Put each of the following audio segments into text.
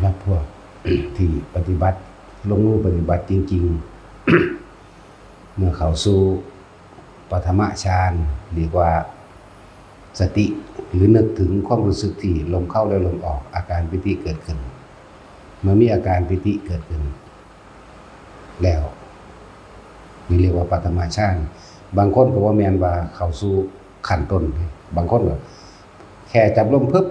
และพวก ที่ปฏิบัติลงมือปฏิบัติจริงๆ เมื่อเข้าสู่ปฐมฌานเรียกว่าสติหรือนึกถึงความรู้สึกที่ลมเข้าและลมออกอาการปิติเกิดขึ้นเมื่อมีอาการปิติเกิดขึ้นแล้วนี่เรียกว่าปฐมฌานบางคนก็ว่าแม่นว่าเข้าสู่ขั้นต้นบางคนก็แค่จับลมปึ๊บ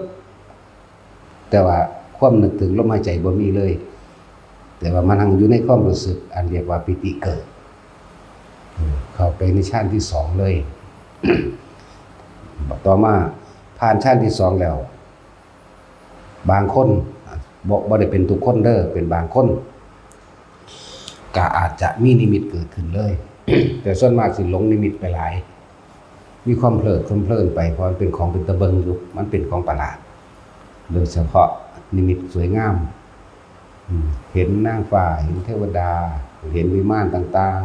แต่ว่าความนึกถึงลมหายใจบ่มีเลยแต่ว่ามันอยู่ในความรู้สึกอันเรียกว่าปิติเกิดเข้าไปในฌานที่สองเลย ต่อมาผ่านฌานที่สองแล้วบางคนบ่ได้เป็นทุกคนเด้อเป็นบางคนก็อาจจะมีนิมิตเกิดขึ้นเลย แต่ส่วนมากสิหลงนิมิตไปหลายมีความเพลิดความเพลินไปเพราะมันเป็นของเป็นตะเบิงอยู่มันเป็นของประหลาดโดยเฉพาะนิมิตสวยงามเห็นนางฟ้าเห็นเทวดาเห็นวิมานต่าง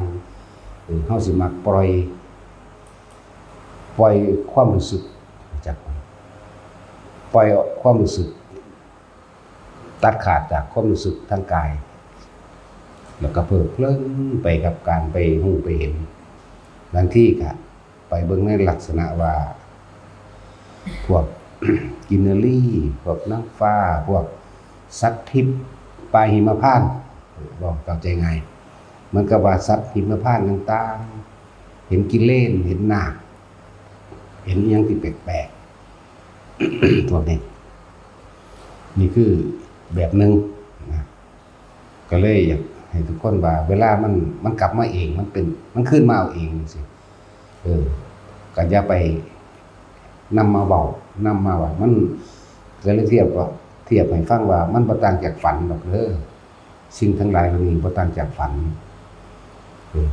ๆเฮาสิมักปล่อยความรู้สึกจากปล่อยความรู้สึกตัดขาดจากความรู้สึกทางกายแล้วก็เพลิดเพลินไปกับการไปหูไปเห็นบางที่ก็ไปเบิ่งในลักษณะว่าพวก กินเนอรี่พวกนางฟ้าพวกสัตว์ทิพย์ปลาหิมพานต์บอกเข้าใจง่ายมันก็ว่าสัตว์หิมพานต์ต่างๆเห็นกิเลสเห็นนาคเห็นอย่างที่แปลกๆ พวกนี้นี่คือแบบหนึ่งนะก็เลยอยากให้ทุกคนว่าเวลามันกลับมาเองมันขึ้นมาเอาเองสิก็อย่าไปนำมาเบานำมาว่ามันก็เลยเทียบให้ฟังว่ามันบ่ต่างจากฝันหรอกสิ่งทั้งหลายเหล่านี้บ่ต่างจากฝัน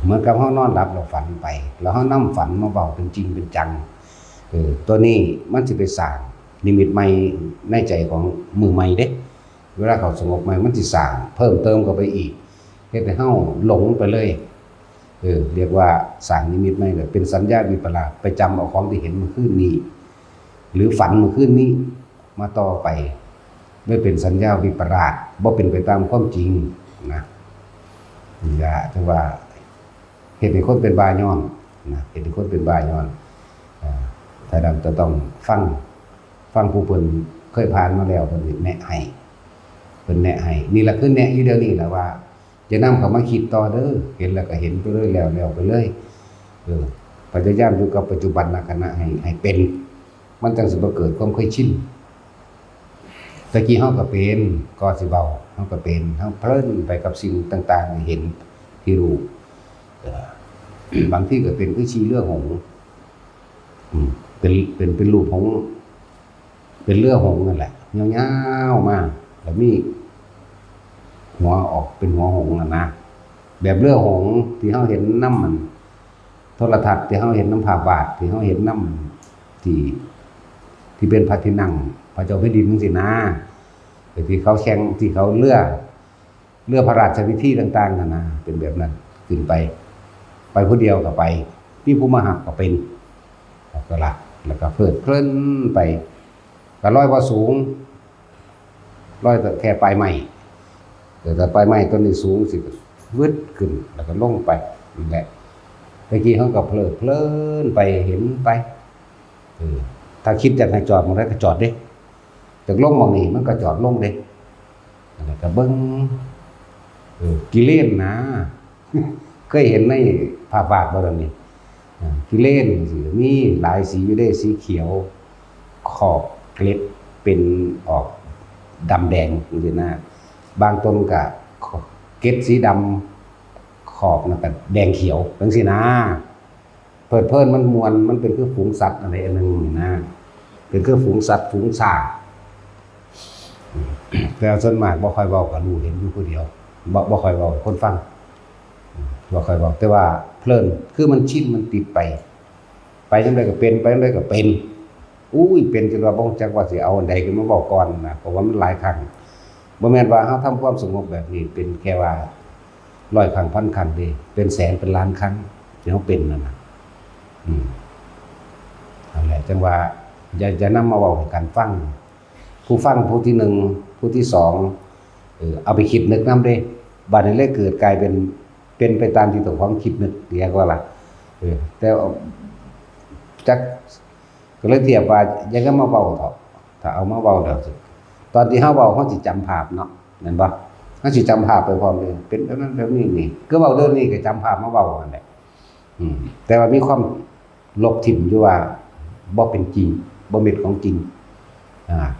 เหมือนกับเฮานอนหลับเราฝันไปแล้วเฮานำฝันมาเบาเป็นจริงเป็นจังตัวนี้มันสิไปสร้างนิมิตใหม่ในใจของมือใหม่เด้เวลาเขาสงบใหม่มันสิสร้างเพิ่มเติมเข้าไปอีกเฮ็ดให้เฮาหลงไปเลยเรียกว่าสร้างนิมิตใหม่ก็เป็นสัญญาวิปลาสไปจำเอาของที่เห็นเมื่อคืนนี้หรือฝันเมื่อคืนนี้มาต่อไปไม่เป็นสัญญาวิปลาสบ่เป็นไปตามความจริงนะอย่าจังว่าเฮ็ดให้คนเป็นบ้าย้อนนะเฮ็ดให้คนเป็นบ้าย้อนถ้าดำจะต้องฟังผู้เพิ่นเคยผ่านมาแล้วเพิ่นแนะให้เพิ่นแนะให้นี่ล่ะคือแนะอยู่เดี๋ยวนี้แหละว่าจะนำเข้ามาคิดต่อเด้อเห็นแล้วก็เห็นไปเรื่อยแล้วไปเลยพยายามอยู่กับปัจจุบันขณะให้เป็นมันจังสิบ่เกิดความเคยชินตะกี้เฮาก็เป็นก็สิเบาเฮาก็เป็นเฮาเพลินไปกับสิ่งต่างๆที่เห็นที่รู้บางทีก็เป็นคือชีเรือหงส์เป็นรูปหงส์เป็นเรือหงส์นั่นแหละยาวๆมาแล้วมีหัวออกเป็นหัวหงส์นะแบบเรือหงส์ที่เฮาเห็นน้ำมันโทรทัศน์ที่เฮาเห็นน้ำผาบาทที่เฮาเห็นน้ำที่เป็นพระที่นั่งพระเจ้าแผ่นดินจังซี่นะที่เขาแข่งที่เขาเรือพระราชพิธีต่างๆนั่นนะเป็นแบบนั้นขึ้นไปผู้เดียวก็ไปพี่ผู้มาหักก็เป็นก็ละแล้วก็เพลิดเพลินไปก็ลอยบ่สูงลอยแค่ปลายไม้แต่ปลายไม้ต้นนี้สูงสิวึดขึ้นแล้วก็ลงไปนี่แหละเมื่อกี้เขาก็เพลิดเพลินไปเห็นไปถ้าคิดจะให้จอดมันได้ก็จอดเด้จากลงมองนี่มันก็จอดลงเด้แล้วก็เบิ่งกิเลสนะเคยเห็นในภาพวาดบ่ล่ะนี่กิเลสมีหลายสีอยู่เด้สีเขียวขอบเกล็ดเป็นออกดำแดงจังซี่นะบางต้นก็เกล็ดสีดำขอบนั่นก็แดงเขียวจังซี่นะเพลิดเพลินมันมวนมันเป็นคือฝูงสัตว์อะไรอันนึงนี่นะเป็นคือฝูงสัตว์ฝูงสร้างแต่ส่วนมากบ่ค่อยเว้าก็รู้เห็นอยู่ผู้เดียวบ่ค่อยเว้าคนฟังบ่ค่อยเว้าแต่ว่าเพลินคือมันชินมันติดไปจังได๋ก็เป็นไปจังได๋ก็เป็นเป็นจนว่าบ่รู้จักว่าสิเอาอันใดขึ้นมาเว้าก่อนนะเพราะว่ามันหลายครั้งบ่แม่นว่าเฮาทำความสงบแบบนี้เป็นแค่ว่า100ครั้งพันครั้งเด้เป็นแสนเป็นล้านครั้งที่เฮาเป็นนั่นน่ะนั่นแหละจังว่าอย่านำมาเว้าให้กันฟังผู้ฟังผู้ที่1ผู้ที่2 เอาไปคิดนึกนำเด้บัดนี้เลยเกิดกลายเป็นไปตามที่ตัวความคิดนึกเรียกว่าล่ะแต่จักก็เลยเทียบว่ายังก็มาเว้าเถาะถ้าเอามาเว้าแล้วตอนที่เฮาเว้าเฮาสิจำภาพเนาะแม่นบ่เฮาสิจำภาพไปพร้อมเลยเป็นแบบนั้นแบบนี้นี่คือเว้าเรื่องนี้ก็จำภาพมาเว้านั่นแหละแต่ว่ามีความลบถิ่มอยู่ว่าบ่เป็นจริงบ่แม่นของจริง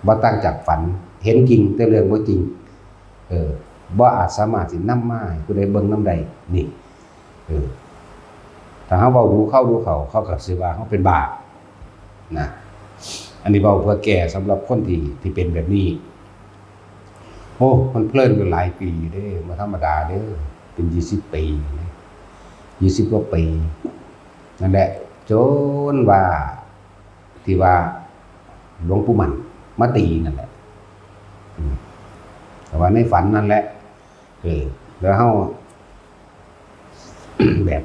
บ่ต่างจากฝันเห็นจริงแต่เรื่องบ่จริงบ่อาจสามารถสินำมาให้ผู้ใดเบิ่งนำได้นี่ถ้าเฮาเว้าดูเข้าเขาก็สิว่าเฮาเป็นบ้านะอันนี้เว้าเพื่อแก้สำหรับคนที่เป็นแบบนี้โอ้มันเพลินกันหลายปีเด้บ่ธรรมดาเด้อเป็น20ปี20กว่าปีนั่นแหละจนว่าที่ว่าหลวงปู่มั่นมาตีนั่นแหละแต่ว่าในฝันนั่นแหละแล้วเฮา แบบ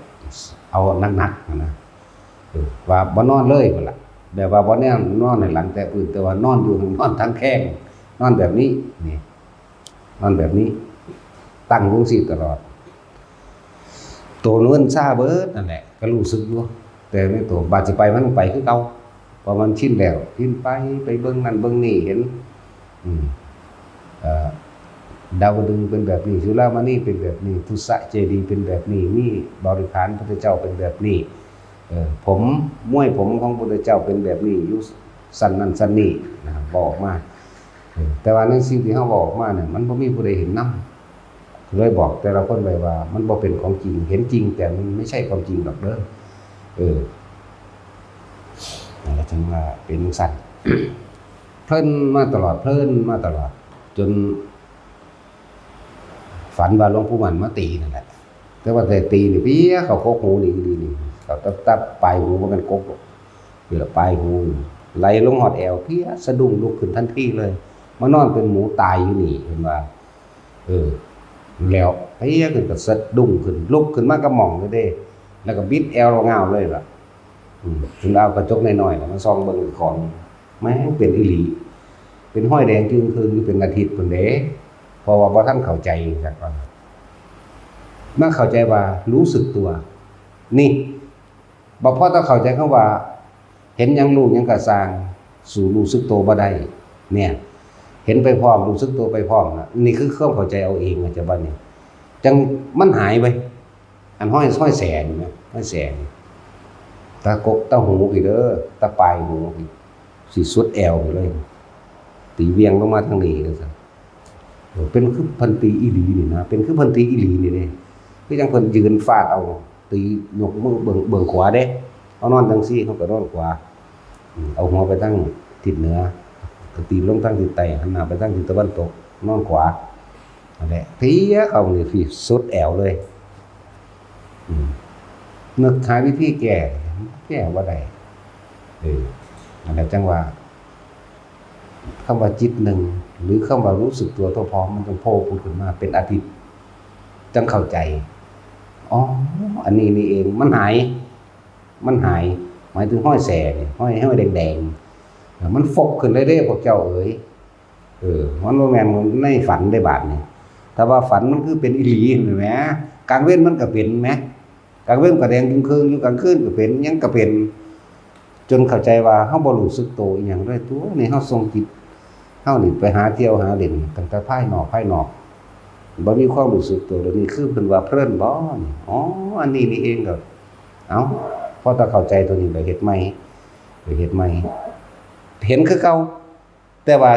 เอานักๆนะว่าบ่นอนเลยพุ่นล่ะแบบว่าบ่แน่นอนในหลังแต่อื่นแต่ว่านอนอยู่นอนทั้งแข้งนอนแบบนี้นี่นอนแบบนี้ตั้งวงสิตลอดตัวนู้นซาเบิดนั่นแหละก็รู้สึกอยู่แต่ในตัวบาดสิไปมันไปคือเก่าพอมันชินแล้วชินไปเบิ่งนั่นเบิ่งนี่เห็นดาวดึงเป็นแบบนี้สุรามณีเป็นแบบนี้ทุสะเจดีย์เป็นแบบนี้มีบริขารพระพุทธเจ้าเป็นแบบนี้ผมม้วยผมของพระพุทธเจ้าเป็นแบบนี้อยู่สันนั้นสันนี้นะบอกมาแต่ว่าในสิ่งที่เฮาบอกมาเนี่ยมันบ่มีผู้ใดเห็นนำเลยบอกแต่ละคนไว้ว่ามันบ่เป็นของจริงเห็นจริงแต่มันไม่ใช่ความจริงหรอกเด้อนั่นแหละถึงว่าเป็นสัตว์ เพลินมาตลอดจนฝันว่าหลวงปู่มั่นมาตีนั่นแหละแต่ว่าแต่ตีนี่เพี้ยเขาโคกหูนี่ดีๆเขาตับปลายหูบ่กันโกกเดี๋ยวปลายหูไหลลงหอดแอวเพี้ยสะดุ้งลุกขึ้นทันทีเลยมานอนเป็นหมูตายอยู่นี่เห็นว่าแล้วเพี้ยขึ้นก็สะดุ้งขึ้นลุกขึ้นมาก็มองเลยเด้แล้วก็บิดแอวเงาเลยล่ะถึงเอากระจกน้อยๆมาส่องเบิ่งของแม่งเป็นอีหลีเป็นห้อยแดงจึงคืนอยู่เป็นอาทิตย์พุ่นเด้เพราะว่าบ่ทันเข้าใจจักว่ามาเข้าใจว่ารู้สึกตัวนี่บ่พอต้องเข้าใจคำว่าเห็นหยังรู้หยังก็สร้างสู่รู้สึกตัวบ่ได้เนี่ยเห็นไปพร้อมรู้สึกตัวไปพร้อมน่ะนี่คือความเข้าใจเอาเองอาจจะบัดนี้จังมันหายไปอันห้อยแสนนี่ห้อยแสนตากกตาหูอีกเด้อตาปลายหูอีกสิสุดแอวไปเลยตีเวียงลงมาทางนี้เลยซะเป็นคือพันตีอีหลีนี่นะเป็นคือพันตีอีหลีนี่เด้คือจังเพิ่นยืนฟาดเอาตียกมือเบิ่งขวาเด้เอานอนจังซี่เฮาก็นอนขวาเอาหัวไปทางทิศเหนือตีลงทางทิศใต้หันหน้าไปทางทิศตะวันตกนอนขวานั่นแหละเพี้ยเข้านี่สิสุดแอวเลยนึกหาวิธีแก้บ่ได้นั่นแหละจังว่าคำว่าจิตหนึ่งหรือคำว่ารู้สึกตัวทั่วพร้อมมันต้องโผล่ขึ้นมาเป็นอาทิตย์จังเข้าใจอ๋ออันนี้นี่เองมันหายหมายถึงห้อยแสนี่ห้อยแดงๆมันฟกขึ้นเรื่อยๆพวกเจ้าเอ๋ยมันบ่แม่นในฝันได้บาดนี่ถ้าว่าฝันมันคือเป็นอีหลีเห็นไหมกลางเว้นมันก็เป็นแหมกลางเว้นก็แดงครึ่งๆอยู่กลางคืนก็เป็นหยังก็เป็นจนเข้าใจว่าเฮาบ่รู้สึกตัวอีหยังเลยตัวนี่เฮาส่งจิตเฮานี่ไปหาเที่ยวหาเล่นตั้งแต่ภายนอกบ่มีความรู้สึกตัวแล้วนี่คือเพิ่นว่าเพลินบ่นี่อ๋ออันนี้นี่เองก็เอ้าพอถ้าเข้าใจตัวนี้แล้วเฮ็ดใหม่เห็นคือเก่าแต่ว่า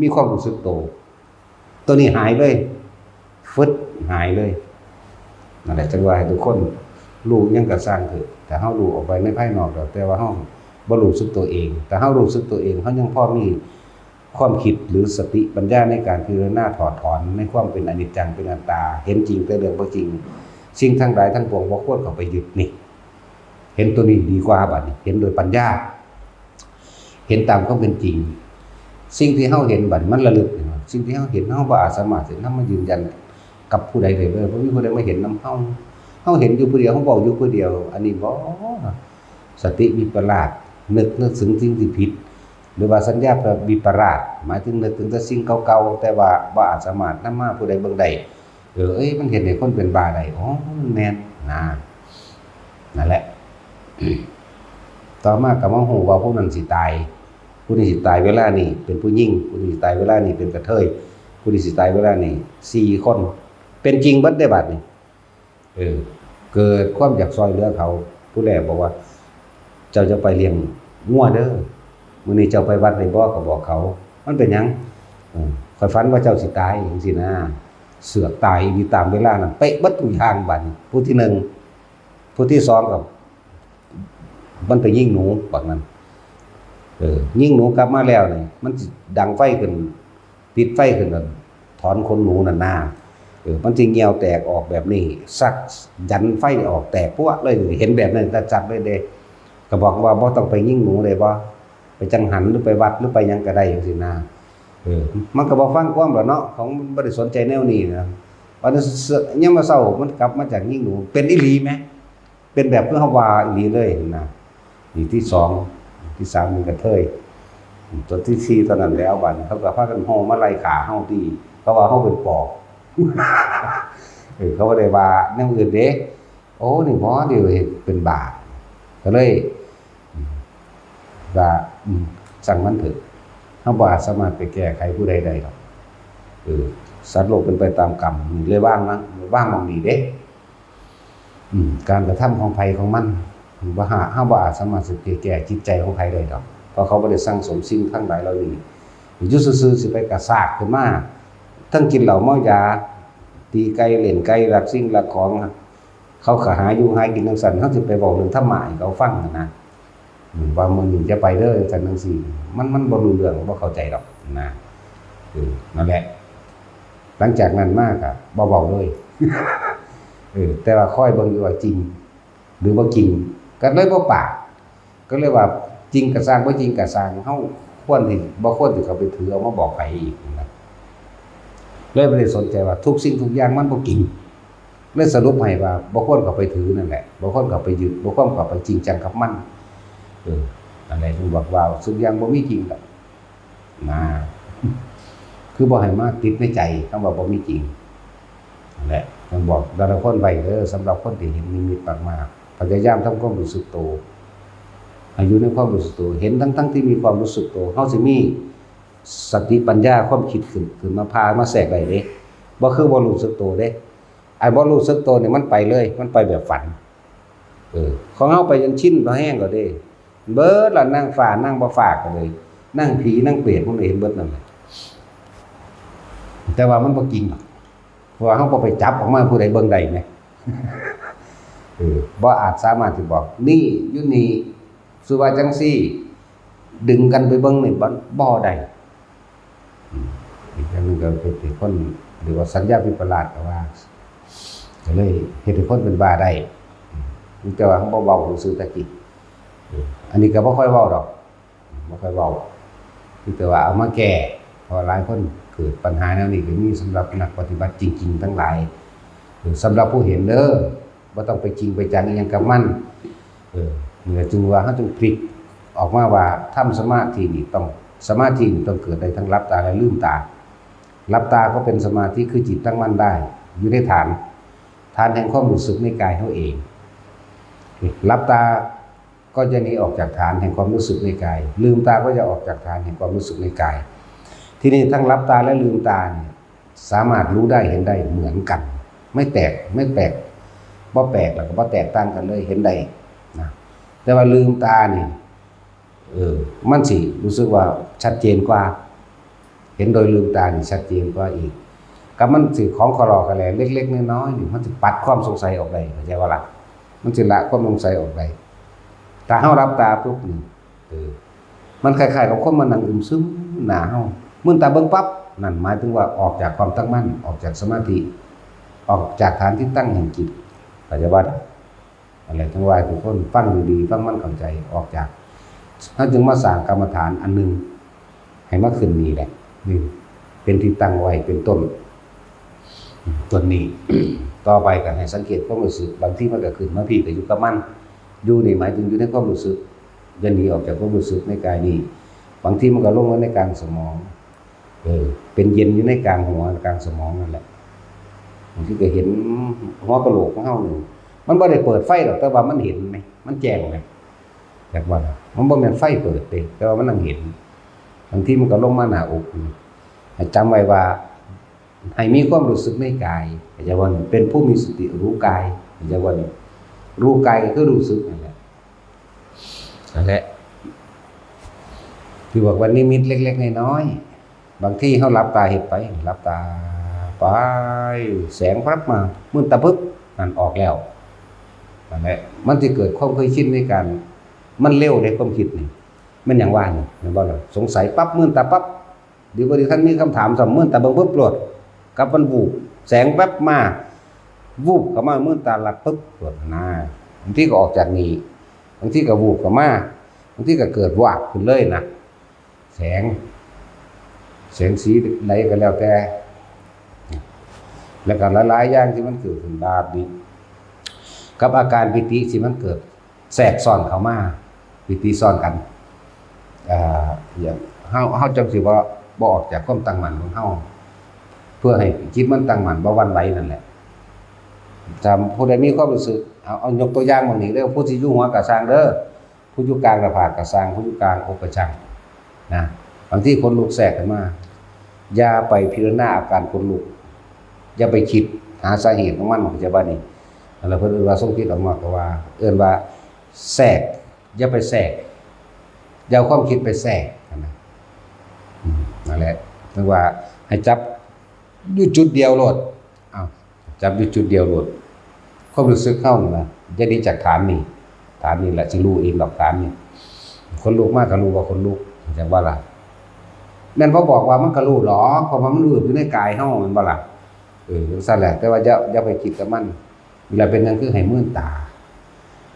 มีความรู้สึกตัวนี้หายเลยฟึดหายเลยนั่นแหละจังว่าให้ทุกคนรู้ยังก็สร้างเถอะแต่เฮารู้ออกไปในภายนอกแล้วแต่ว่าเฮาบ่รู้สึกตัวเองแต่เฮารู้สึกตัวเองเฮายังพอมีความคิดหรือสติปัญญาในการพิจารณาถอดถอนในความเป็นอนิจจังเป็นอนัตตาเห็นจริงแต่เรื่องบ่จริงสิ่งทั้งหลายทั้งปวงบ่ควรเข้าไปยึดนี่เห็นตัวนี้ดีกว่าบัดนี้เห็นโดยปัญญาเห็นตามความเป็นจริงสิ่งที่เฮาเห็นบัดมันระลึกสิ่งที่เฮาเห็นเฮาบ่อาจสามารถสินำมายืนยันกับผู้ใดได้เลยบ่มีผู้ใดมาเห็นนำเฮาเห็นอยู่ผู้เดียวเฮาเว้าอยู่ผู้เดียวอันนี้บ่สติวิปลาสนึกถึงสิ่งที่ผิด หรือว่าสัญญาแบบวิปราชหมายถึงนึกถึงแต่สิ่งเก่าๆแต่ว่าบ่อาจสามารถนำมาผู้ใดเบิ่งได้เอ้ยมันเฮ็ดให้คนเป็นบ้าได้อ๋อมันแม่นนั่นแหละต่อมาก็มาฮู้ว่าผู้นั้นสิตายผู้นี้สิตายเวลานี้เป็นผู้หญิงผู้นี้สิตายเวลานี้เป็นกระเทยผู้นี้สิตายเวลานี้4คนเป็นจริงเบิดได้บัดนี้เกิดความอยากซอยเหลือเขาผู้แรกบอกว่าเจ้าจะไปเลี้ยงงัวเด้อมื้อนี้เจ้าไปวัดได้บ่ก็บอกเขามันเป็นหยังข้อยฝันว่าเจ้าสิตายจังซี่นะเสือกตายอยู่ตามเวลานั้นเป๊ะเบิดทุกอย่างบัดนี้ผู้ที่1ผู้ที่2ก็มันไปยิงหนูบักนั้นยิงหนูกลับมาแล้วนี่มันสิดังไฟขึ้นติดไฟขึ้นแล้วถอนขนหนูนั่นนามันสิเหี่ยวแตกออกแบบนี้ซักยันไฟออกแตกพวกเลยเห็นแบบนั้นจัดเลยเด้ก็บอกว่าบ่ต้องไปยิงหนูได้บ่ไปจังหันหรือไปวัดหรือไปหยังก็ได้จังซี่นะมันก็บ่ฟังความหรอกเนาะของมันบ่ได้สนใจแนวนี้นะวันนั้นยังมาเช้ามันกลับมาจากยิงหนูเป็นอีหลีมั้ยเป็นแบบเพื่อเฮาว่าอีหลีเลยนะนี่ที่2ที่3มันกระเทยจนที่4ตอนนั้นแล้วบัดเขาก็พากันโฮมาไล่ขาเฮาที่เพราะว่าเฮาเป็นปอบเขาก็ได้ว่าแนวอื่นเด้โอ้นี่บ่เดี๋ยวเฮ็ดเป็นบาปก็เลยว่าสั่งมันเถิดเฮาบ่สามารถไปแก้ไขผู้ใดได้หรอกสัตว์โลกเป็นไปตามกรรมเลยว่างนะว่างมองนี้เด้การกระทำของไผของมันบ่เฮาบ่สามารถสิแก้จิตใจของไผได้ดอกเพราะเขาบ่ได้สั่งสมสิ่งทั้งหลายเหล่านี้อยู่ซื่อๆสิไปกระซากขึ้นมาทั้งกินเหล้าเมายาตีไก่เล่นไก่รักสิ่งรักของเขาก็หาอยู่หากินจังซั่นเฮาสิไปเว้าเรื่องธรรมะให้เขาฟังนะว่ามื้อนี้จะไปเด้อจังซี่มันบ่รู้เรื่องบ่เข้าใจดอกนะนั่นแหละหลังจากนั้นมาก็บ่เว้าเลยแต่ว่าคอยเบิ่งอยู่ว่าจริงหรือบ่จริงก็เลยบ่ปากก็เลยว่าจริงก็สร้างบ่จริงก็สร้างเฮาควรที่บ่ควรที่เขาไปถือเอามาบอกใครอีกนะเลยบ่ได้สนใจว่าทุกสิ่งทุกอย่างมันบ่จริงเลยสรุปให้ว่าบ่ควรเข้าไปถือนั่นแหละบ่ควรเข้าไปยึดบ่ควรเข้าไปจริงจังกับมันนั่นแหละถึงบอกว่าสิ่งอย่างบ่มีจริงดอกนะคือบ่ให้มาติดในใจคำว่าบ่มีจริงนั่นแหละมันบอกแต่ละคนไว้สำหรับคนที่เห็นนิมิตมากๆพยายามทำความรู้สึกตัวอายุในความรู้สึกตัวเห็นทั้งที่มีความรู้สึกตัวเฮาสิมีสติปัญญาความคิดขึ้นมาพามาแทรกได้เด้บ่คือบ่รู้สึกตัวเด้ไอ้บ่รู้สึกตัวนี่มันไปเลยมันไปแบบฝันของเฮาไปจนชินพอแห้งก็เด้เบิดละนั่งฟ้านั่งบ่ฟ้าก็เลยนั่งผีนั่งเปรตพวกนี้เห็นเบิดนั่นแหละแต่ว่ามันบ่จริงหรอกเพราะว่าเฮาบ่ไปจับออกมาผู้ใดเบิ่งได้แหมบ่อาจสามารถสิบอกนี่อยู่นี่สุว่าจังซี่ดึงกันไปเบิ่งนี่บ่ได้อีกอย่างนึงก็เป็นคนหรือว่าสัญญาวิปลาสก็ว่าก็เลยเฮ็ดให้คนเป็นบ้าได้แต่ว่าเฮาบ่เว้าซื่อตะกี้อันนี้ก็บ่ค่อยเว้าดอกบ่ค่อยเว้าแต่ว่าเอามาแก้เพราะหลายคนเกิดปัญหาแนวนี้ก็มีสำหรับนักปฏิบัติจริงๆทั้งหลายสำหรับผู้เห็นเด้อบ่ต้องไปจริงไปจังอีหยังกับมันเมื่อจึงว่าเฮาต้องพลิกออกมาว่าทำสมาธินี่ต้องเกิดได้ทั้งหลับตาและลืมตาหลับตาก็เป็นสมาธิคือจิตตั้งมั่นได้อยู่ในฐานแห่งความรู้สึกในกายเฮาเองหลับตาก็จะหนีออกจากฐานแห่งความรู้สึกในกายลืมตาก็จะออกจากฐานแห่งความรู้สึกในกายที่นี่ทั้งหลับตาและลืมตาเนี่ยสามารถรู้ได้เห็นได้เหมือนกันไม่แปลกบ่แปลกแล้วก็บ่แตกต่างกันเลยเห็นได้นะแต่ว่าลืมตานี่มันสิรู้สึกว่าชัดเจนกว่าเห็นโดยลืมตานี่ชัดเจนกว่าอีกกับมันสิของคลอกันแหละเล็กๆน้อยๆนี่มันสิปัดความสงสัยออกได้เข้าใจว่าล่ะมันสิละความสงสัยออกได้ถ้าเฮารับตาปุ๊บนี่มันคล้ายๆกับคนมันนั่งอึมซึมหน้าเฮามื่นตาเบิ่งปั๊บนั่นหมายถึงว่าออกจากความตั้งมั่นออกจากสมาธิออกจากฐานที่ตั้งแห่งจิตปัจจุบันอะไรทั้งว่าทุกคนฟังดีๆฟังมั่นเข้าใจออกจากถ้าจึงมาสร้างกรรมฐานอันนึงให้มาขึ้นนี่แหละนี่เป็นที่ตั้งไว้เป็นต้นตัวนี้ ต่อไปก็ให้สังเกตความรู้สึกบางที่มันก็ขึ้นมาพี่ก็อยู่กับมันอยู่นี่หมายถึงอยู่ในความรู้สึกอย่าหนีออกจากความรู้สึกในกายนี้พ บางทีมันก็ลงมาในกลางสมองเป็นเย็นอยู่ในกลางหัวกลางสมองนั่นแหละบางทีก็เห็นหัวกะโหลกของเฮานี่มันบ่ได้เปิดไฟหรอกแต่ว่ามันเห็นไหมมันแจ้งไหมแบบว่ามันบ่แม่นไฟเปิดเด้แต่ว่ามันนั่งเห็นบางทีมันก็ลงมาหน้าอกให้จำไว้ว่าให้มีความรู้สึกในกายอย่าว่าเป็นผู้มีสติรู้กายอย่าว่ารู้กายก็คือรู้สึกนั่นแหละคือบอกว่านิมิตเล็กๆน้อยๆบางที่เฮาหลับตาเฮ็ดไปหลับตาไปแสงพรับมามืดตาปึ๊บนั่นออกแล้วนั่นแหละมันสิเกิดความเคยชินในการมันเร็วในความคิดนี่มันอย่างว่านี่แม่นบ่ล่ะสงสัยปั๊บมืดตาปั๊บเดี๋ยวบ่ได้ทันมีคำถามซ้ำมืดตาเบิ่งปึ๊บโลดกับมันวูบแสงแป๊บมาวูบเข้ามามืดตาหลับปึ๊บโลดนะบางทีก็ออกจากนี้บางทีก็วูบเข้ามาบางทีก็เกิดวาบขึ้นเลยนะแสงสีไหลก็แล้วแต่แล้วก็หลายๆอย่างที่มันเกิดขึ้นบาดนี้กับอาการปิติที่มันเกิดแทรกซ้อนเข้ามาปิติซ้อนกันอย่างเฮาจังสิว่าบ่ออกจากความตั้งมั่นของเฮาเพื่อให้จิตมันตั้งมั่นบ่หวั่นไหวนั่นแหละถ้าผู้ใดมีความรู้สึกเอายกตัวอย่างบางนี้เด้อผู้ที่อยู่หัวก็สร้างเด้อผู้อยู่กลางหน้าผากก็สร้างผู้อยู่กลางอกก็ช่างนะบางทีคนลุกแทรกขึ้นมาอย่าไปพิจารณาอาการคนลุกอย่าไปคิดหาสาเหตุของมันจะว่านี่แล้วเพิ่นเอิ้นว่าทรงคิดออกมาก็ว่าเอิ้นว่าแทรกอย่าไปแทรกอย่าเอาความคิดไปแทรกนะนั่นแหละถึงว่าให้จับอยู่จุดเดียวโลดจับอยู่จุดเดียวโลดความรู้สึกเข้านี่นะอย่าหนีจากฐานนี่แหละสิรู้เองดอกฐานนี่คนลุกมากก็รู้ว่าคนลุกจังว่าล่ะแม่นพอบอกว่ามันก็รู้หรอเพราะว่ามันรู้อยู่ในกายเฮาแม่นบ่ล่ะจังซั่นแหละแต่ว่าอย่าไปคิดกับมันเวลาเป็นนั่นคือให้มื่นตา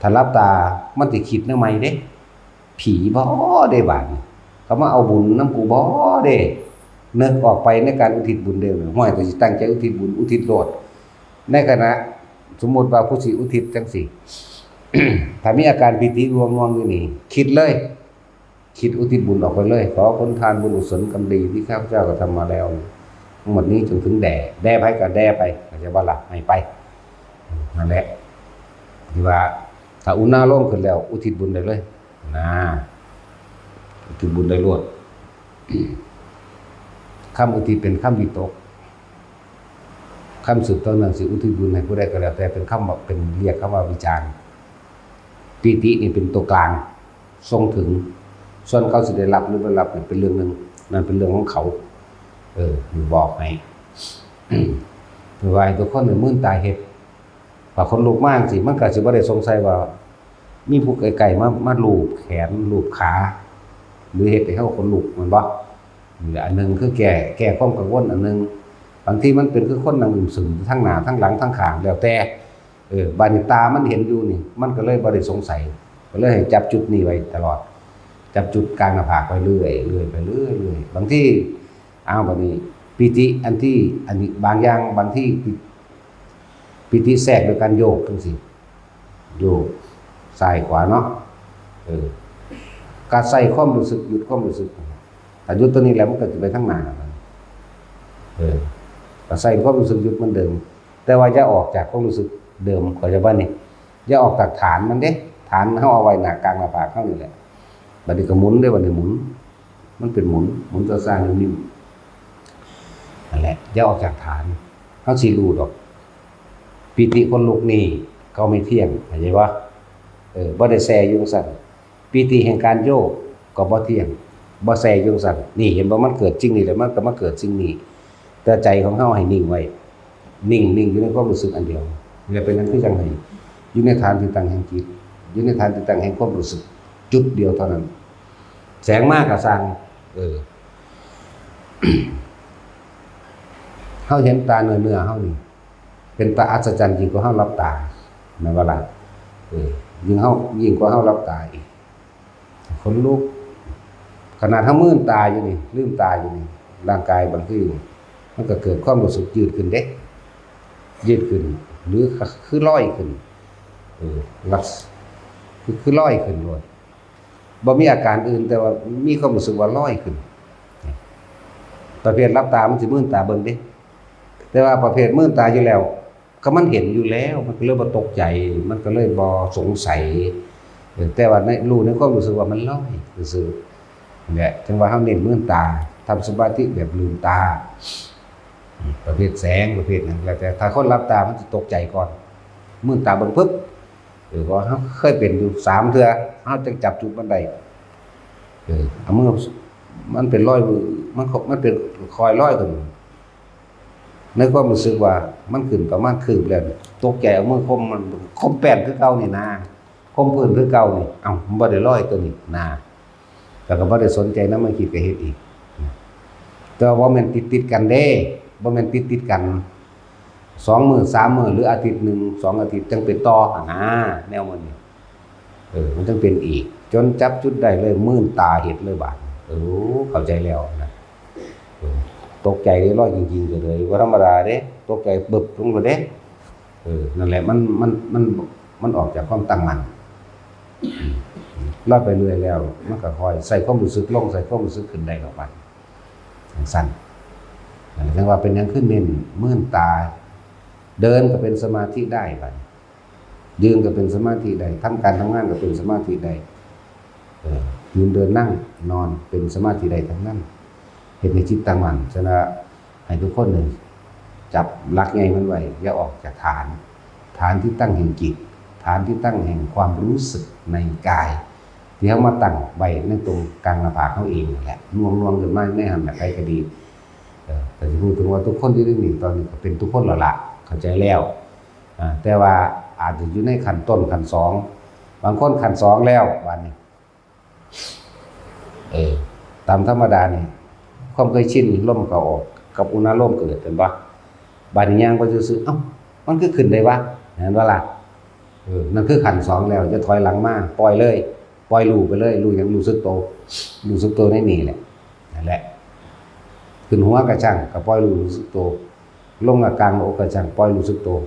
ถ้ารับตามันสิคิดนำใหม่เด้ผีบ่ได้บาดนี้เขามาเอาบุญนำกูบ่เด้นึกออกไปในการอุทิศบุญเด้อห้อยก็สิตั้งใจอุทิศบุญอุทิศโลดในขณะสมมุติว่าผู้สิอุทิศจังซี่ ถ้ามีอาการปิติรวมๆอยู่นี่คิดเลยคิดอุทิศบุญออกไปเลยขอผลทานบุญกุศลกรรมดีที่ข้าพเจ้าก็ทำมาแล้วทั้งหมดนี้จนถึงแด่ไปก็แด่ไปจะว่าล่ะให้ไปนั่นแหละที่ว่าถ้าอุณาโล่งขึ้นแล้วอุทิศบุญได้เลยนะอุทิศบุญได้รวดคำอุทิศเป็นคำวิตกคำสืบต้นนั้นสิอุทิศบุญให้ผู้ใดก็แล้วแต่เป็นคำเป็นเรียกคำว่าวิจารณ์ปิตินี่เป็นตัวกลางทรงถึงส่วนเขาสิได้รับหรือไม่รับเป็นเรื่องนึงนั่นเป็นเรื่องของเขาอยู่บอกให้ถือว่าทุกคนเป็นมื่นตายเฮ็ดว่าคนลุกมากสิมันก็สิบ่ได้สงสัยว่ามีผู้ไกลๆมาลูบแขนลูบขาหรือเฮ็ดให้เฮาคนลุกมันบ่อันนึงคือแก้ความกังวลอันนึงบางทีมันเป็นคือคนนั่งซึมทั้งหน้าทั้งหลังทั้งข้างแล้วแต่บาดนี้ตามันเห็นอยู่นี่มันก็เลยบ่ได้สงสัยก็เลยให้จับจุดนี้ไว้ตลอดจับจุดกลางหน้าผากไปเรื่อยไปเรื่อยบางที่บัดนี้ปิติอันนี้บางอย่างบางที่ปิติแทรกโดยการโยกจังซี่โยกซ้ายขวาเนาะการใส่ความรู้สึกหยุดความรู้สึกถ้าหยุดตัวนี้แล้วมันก็จะไปข้างหน้าก็ใส่ความรู้สึกหยุดเหมือนเดิมแต่ว่าอย่าออกจากความรู้สึกเดิมก็จะว่านี่อย่าออกจากฐานมันเด้ฐานเฮาเอาไว้หน้ากลางหน้าผากเฮานี่แหละบัดนี้ก็หมุนได้บัดนี้หมุนมันเป็นหมุนตัวสร้างนิ่มๆนั่นแหละอย่าออกจากฐานเฮาสิรู้ดอกปิติคนลุกนี่เขาไม่เที่ยงเข้าใจบ่บ่ได้แซ่อยู่ซั่นปิติแห่งการโยกก็บ่เที่ยงบ่แซ่อยู่ซั่นนี่เห็นบ่มันเกิดจริงนี่แล้วมันก็มาเกิดจริงนี่แต่ใจของเฮาให้นิ่งไว้นิ่งอยู่ในความรู้สึกอันเดียวนี่เป็นนั้นคือจังไห้อยู่ในฐานที่ตั้งแห่งจิตอยู่ในฐานที่ตั้งแห่งความรู้สึกจุดเดียวเท่านั้นแสงมากก็สร้างเฮาเห็นตาเนื้อเฮานี่เป็นตาอัศจรรย์ยิ่งกว่าเฮารับตาแม่นบ่ล่ะยิ่งกว่าเฮารับตาอีกคนลุกขนาดเฮามื่นตาอยู่นี่ลืมตาอยู่นี่ร่างกายบางทีมันก็เกิดความรู้สึกยืดขึ้นเด้ยืดขึ้นหรือคือลอยขึ้นลักคือลอยขึ้นด้วย บ่มีอาการอื่นแต่ว่ามีความรู้สึกว่าลอยขึ้นประเภทรับตามันสิมื่นตาเบิ่งเด้แต่ว่าประเภทมื่นตาอยู่แล้วก็มันเห็นอยู่แล้วมันก็เลยบ่ตกใจมันก็เลยบ่สงสัยแต่ว่าในรู้ในความรู้สึกว่ามันลอยซื่อๆเนี่ยจังว่าเฮาเน้นมื่นตาทำสมาธิแบบลืมตาประเภทแสงประเภทนั้นแล้วแต่ถ้าคนรับตามันสิตกใจก่อนมื่นตาเบิ่งปึ๊บก็เฮาเคยเป็นอยู่3เทื่อเฮาจังจับจุดมันได้เอามือมันเป็นรอยมันเป็นคอยรอยขึ้นในความรู้สึกว่ามันขึ้นประมาณคืบแล้วตกใจเอามือคมมันคมแป้นคือเก่านี่นะคมพื้นคือเก่านี่เอ้ามันบ่ได้รอยตัวนี้นะแต่ก็บ่ได้สนใจนำมาคิดก็เฮ็ดอีกแต่ว่าแม่นติดๆกันเด้บ่แม่นติดๆกัน2 มื้อ3 มื้อหรืออาทิตย์หนึ่ง2 อาทิตย์จังเป็นต่อแนวมันนี่มันจังเป็นอีกจนจับจุดได้เลยมื่นตาเห็นเลยบาดเข้าใจแล้วนะตกใจได้ร้อยจริงๆเลยว่าธรรมดาเด้ตกใจบึบลงเลยเด้นั่นแหละมันออกจากความตั้งมั่นลอยไปเรื่อยแล้วมันก็ค่อยใส่ความรู้สึกลงใส่ความรู้สึกขึ้นได้ออกไปสั้นๆจังว่าเป็นยังขึ้นเน้นมื่นตาเดินก็เป็นสมาธิได้บัดยืนก็เป็นสมาธิได้ทำการทำงานก็เป็นสมาธิได้ยืนเดินนั่งนอนเป็นสมาธิได้ทั้งนั้นเห็นในจิตตั้งมั่นฉะนั้นให้ทุกคนเนี่ยจับหลักไงมันไว้อย่าออกจากฐานที่ตั้งแห่งจิตฐานที่ตั้งแห่งความรู้สึกในกายที่เขามาตั้งไว้ในตรงกลางหน้าผากเขาเองแหละน่วงขึ้นมาไม่ทำแบบใครก็ดีแต่ที่พูดถึงว่าทุกคนที่ได้หนีตอนนี้ก็เป็นทุกคนแล้วล่ะเข้าใจแล้วแต่ว่าอาจจะอยู่ในขั้นต้นขั้น2บางคนขั้น2แล้ววันนี้ตามธรรมดานี่ความเคยชินลมก็ออกกับอุณหภูมิเกิดเป็นบ่บาดนี้ยังก็ซื่อๆเอ้ามันคือขึ้นได้วะเห็นบ่ล่ะนั่นคือขั้น2แล้วจะถอยหลังมาปล่อยเลยปล่อยรู้ไปเลยรู้อย่างรู้สึกตัวในนี่แหละนั่นแหละขึ้นหัวกระช่างก็ปล่อยรู้สึกตัวลงกลางอกกระช่างปล่อยรู้สึกตัว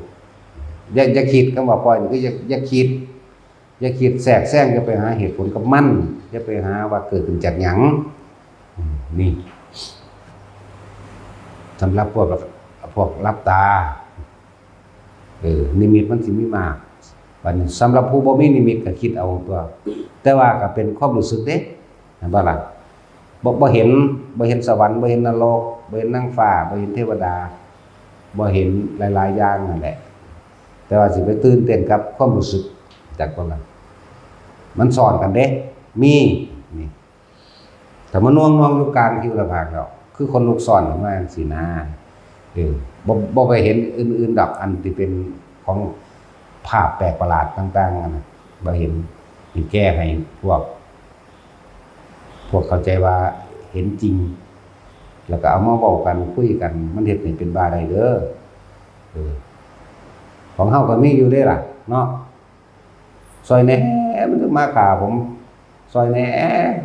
อย่าคิดคำว่าปล่อยนี่คืออย่าคิดแทรกแซงอย่าไปหาเหตุผลกับมันอย่าไปหาว่าเกิดขึ้นจากหยังนี่สำหรับพวกรับตานิมิตมันสิมีมากบัดนี้สำหรับผู้บ่มีนิมิตก็คิดเอาตัวแต่ว่าก็เป็นความรู้สึกเด้เห็นบ่ล่ะบ่เห็นสวรรค์บ่เห็นนรกบ่เห็นนางฟ้าบ่เห็นเทวดาบ่เห็นหลายๆอย่างนั่นแหละแต่ว่าสิไปตื่นเต้นกับความรู้สึกจากตรงนั้นมันสอนกันเด้มีนี่แต่มันน่วงอยู่กลางคิวละภาคแล้วคือคนลูกซ่อนมาจังซี่นะบ่ไปเห็นอื่นๆดอกอันที่เป็นของภาพแปลกประหลาดต่างๆนั่นน่ะบ่เห็นนี่แก้ให้พวกเข้าใจว่าเห็นจริงแล้วก็เอามาเว้ากันคุยกันมันเฮ็ดให้เป็นบ้าได้เด้อของเฮาก็มีอยู่เด้ล่ะเนาะซอยแหน่มันจะมาฆ่าผมซอยแหน่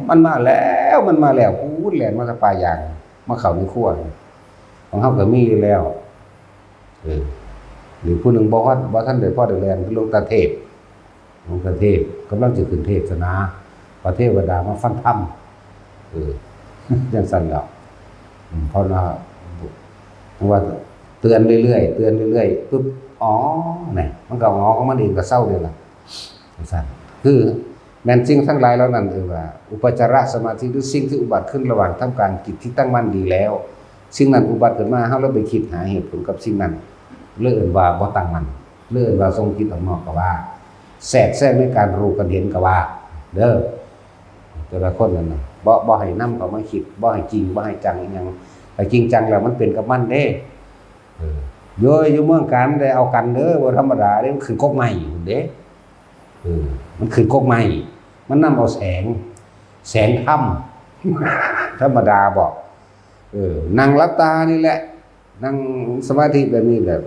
มันมาแล้วพูดแล่นมาจากป่ายางมาเข้าในครัวของเฮาก็มีอยู่แล้วหรือผู้หนึ่งบ่ทันได้พอได้แล่นคือหลวงตาเทพกำลังจะขึ้นเทศนาพระเทวดามาฟังธรรมจังซั่นแล้วเพราะว่าเตือนเรื่อยๆปึ๊บอ๋อเนี่ยมันก็งอของมันเองก็เศร้าเลยล่ะสั่นคือแม้นสิ่งทั้งหลายแล้วนั่นคือว่าอุปจารสมาธิหรือสิ่งที่อุบัติขึ้นระหว่างทำการจิตที่ตั้งมั่นดีแล้วสิ่งนั้นอุบัติขึ้นมาเฮาเราไปคิดหาเหตุผลกับสิ่งนั้นเลื่อนว่าบ่ตั้งมั่นเลื่อนว่าทรงจิตออกนอกก็ว่าแทรกแซงในการรู้กันเห็นก็ว่าเด้อแต่ละคนนั่นน่ะบ่ให้นำเข้ามาคิดบ่ให้จริงบ่ให้จังอีหยังแต่จริงจังแล้วมันเป็นกับมันเด้อยู่เมืองการได้เอากันเด้อบ่ธรรมดาเด้มันขึ้นกกใหม่เด้มันขึ้นกกใหม่มันนำเอาแสงธรรมธรรมดาบอกนั่งหลับตานี่แหละนั่งสมาธิแบบนี้แบบ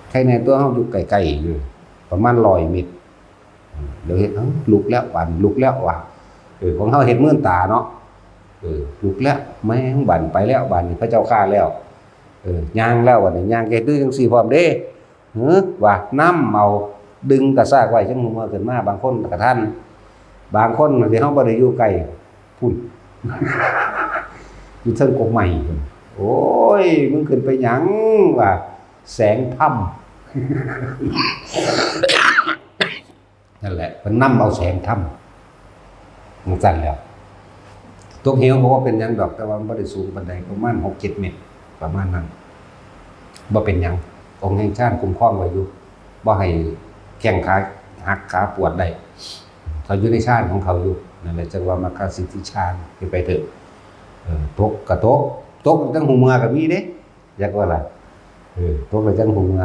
ใครในตัวเฮาอยู่ไกลๆอยู่ประมาณ100 เมตรเดี๋ยวเห็นลุกแล้วว่ะของเฮาเห็นมื่นตาเนาะลุกแล้วแม่งบั่นไปแล้วบั่นพระเจ้าข้าแล้วย่างแล้ววันนี้ย่างแกดื้อจังซี่พร้อมเด้ว่าน้ำเอาดึงกระซากไว้จังหัวขึ้นมาบางคนกระทัน บางคนที่เฮาบ่ได้อยู่ใกล้พุ่น อยู่เทิงกกใหม่พุ่นโอ้ยมึงขึ้นไปหยังว่าแสงถ้ำ นั่นแหละเพิ่นนำเอาแสงถ้ำมันสั่นแล้วตกเหวเพราะว่าเป็นหยังดอกแต่ว่ามันบ่ได้สูงปานใดประมาณ 6-7 เมตรประมาณนั้นบ่เป็นหยังองค์แห่งชาติคุ้มครองไว้อยู่บ่ให้แข้งขาหักขาปวดได้เขาอยู่ในชาติของเขาอยู่นั่นแหละจังว่ามัคคสิทธิฌานไปเถอะตกก็ตกจังหูเมือก็มีเด้อยากว่าล่ะตกแล้วจังหูเมือ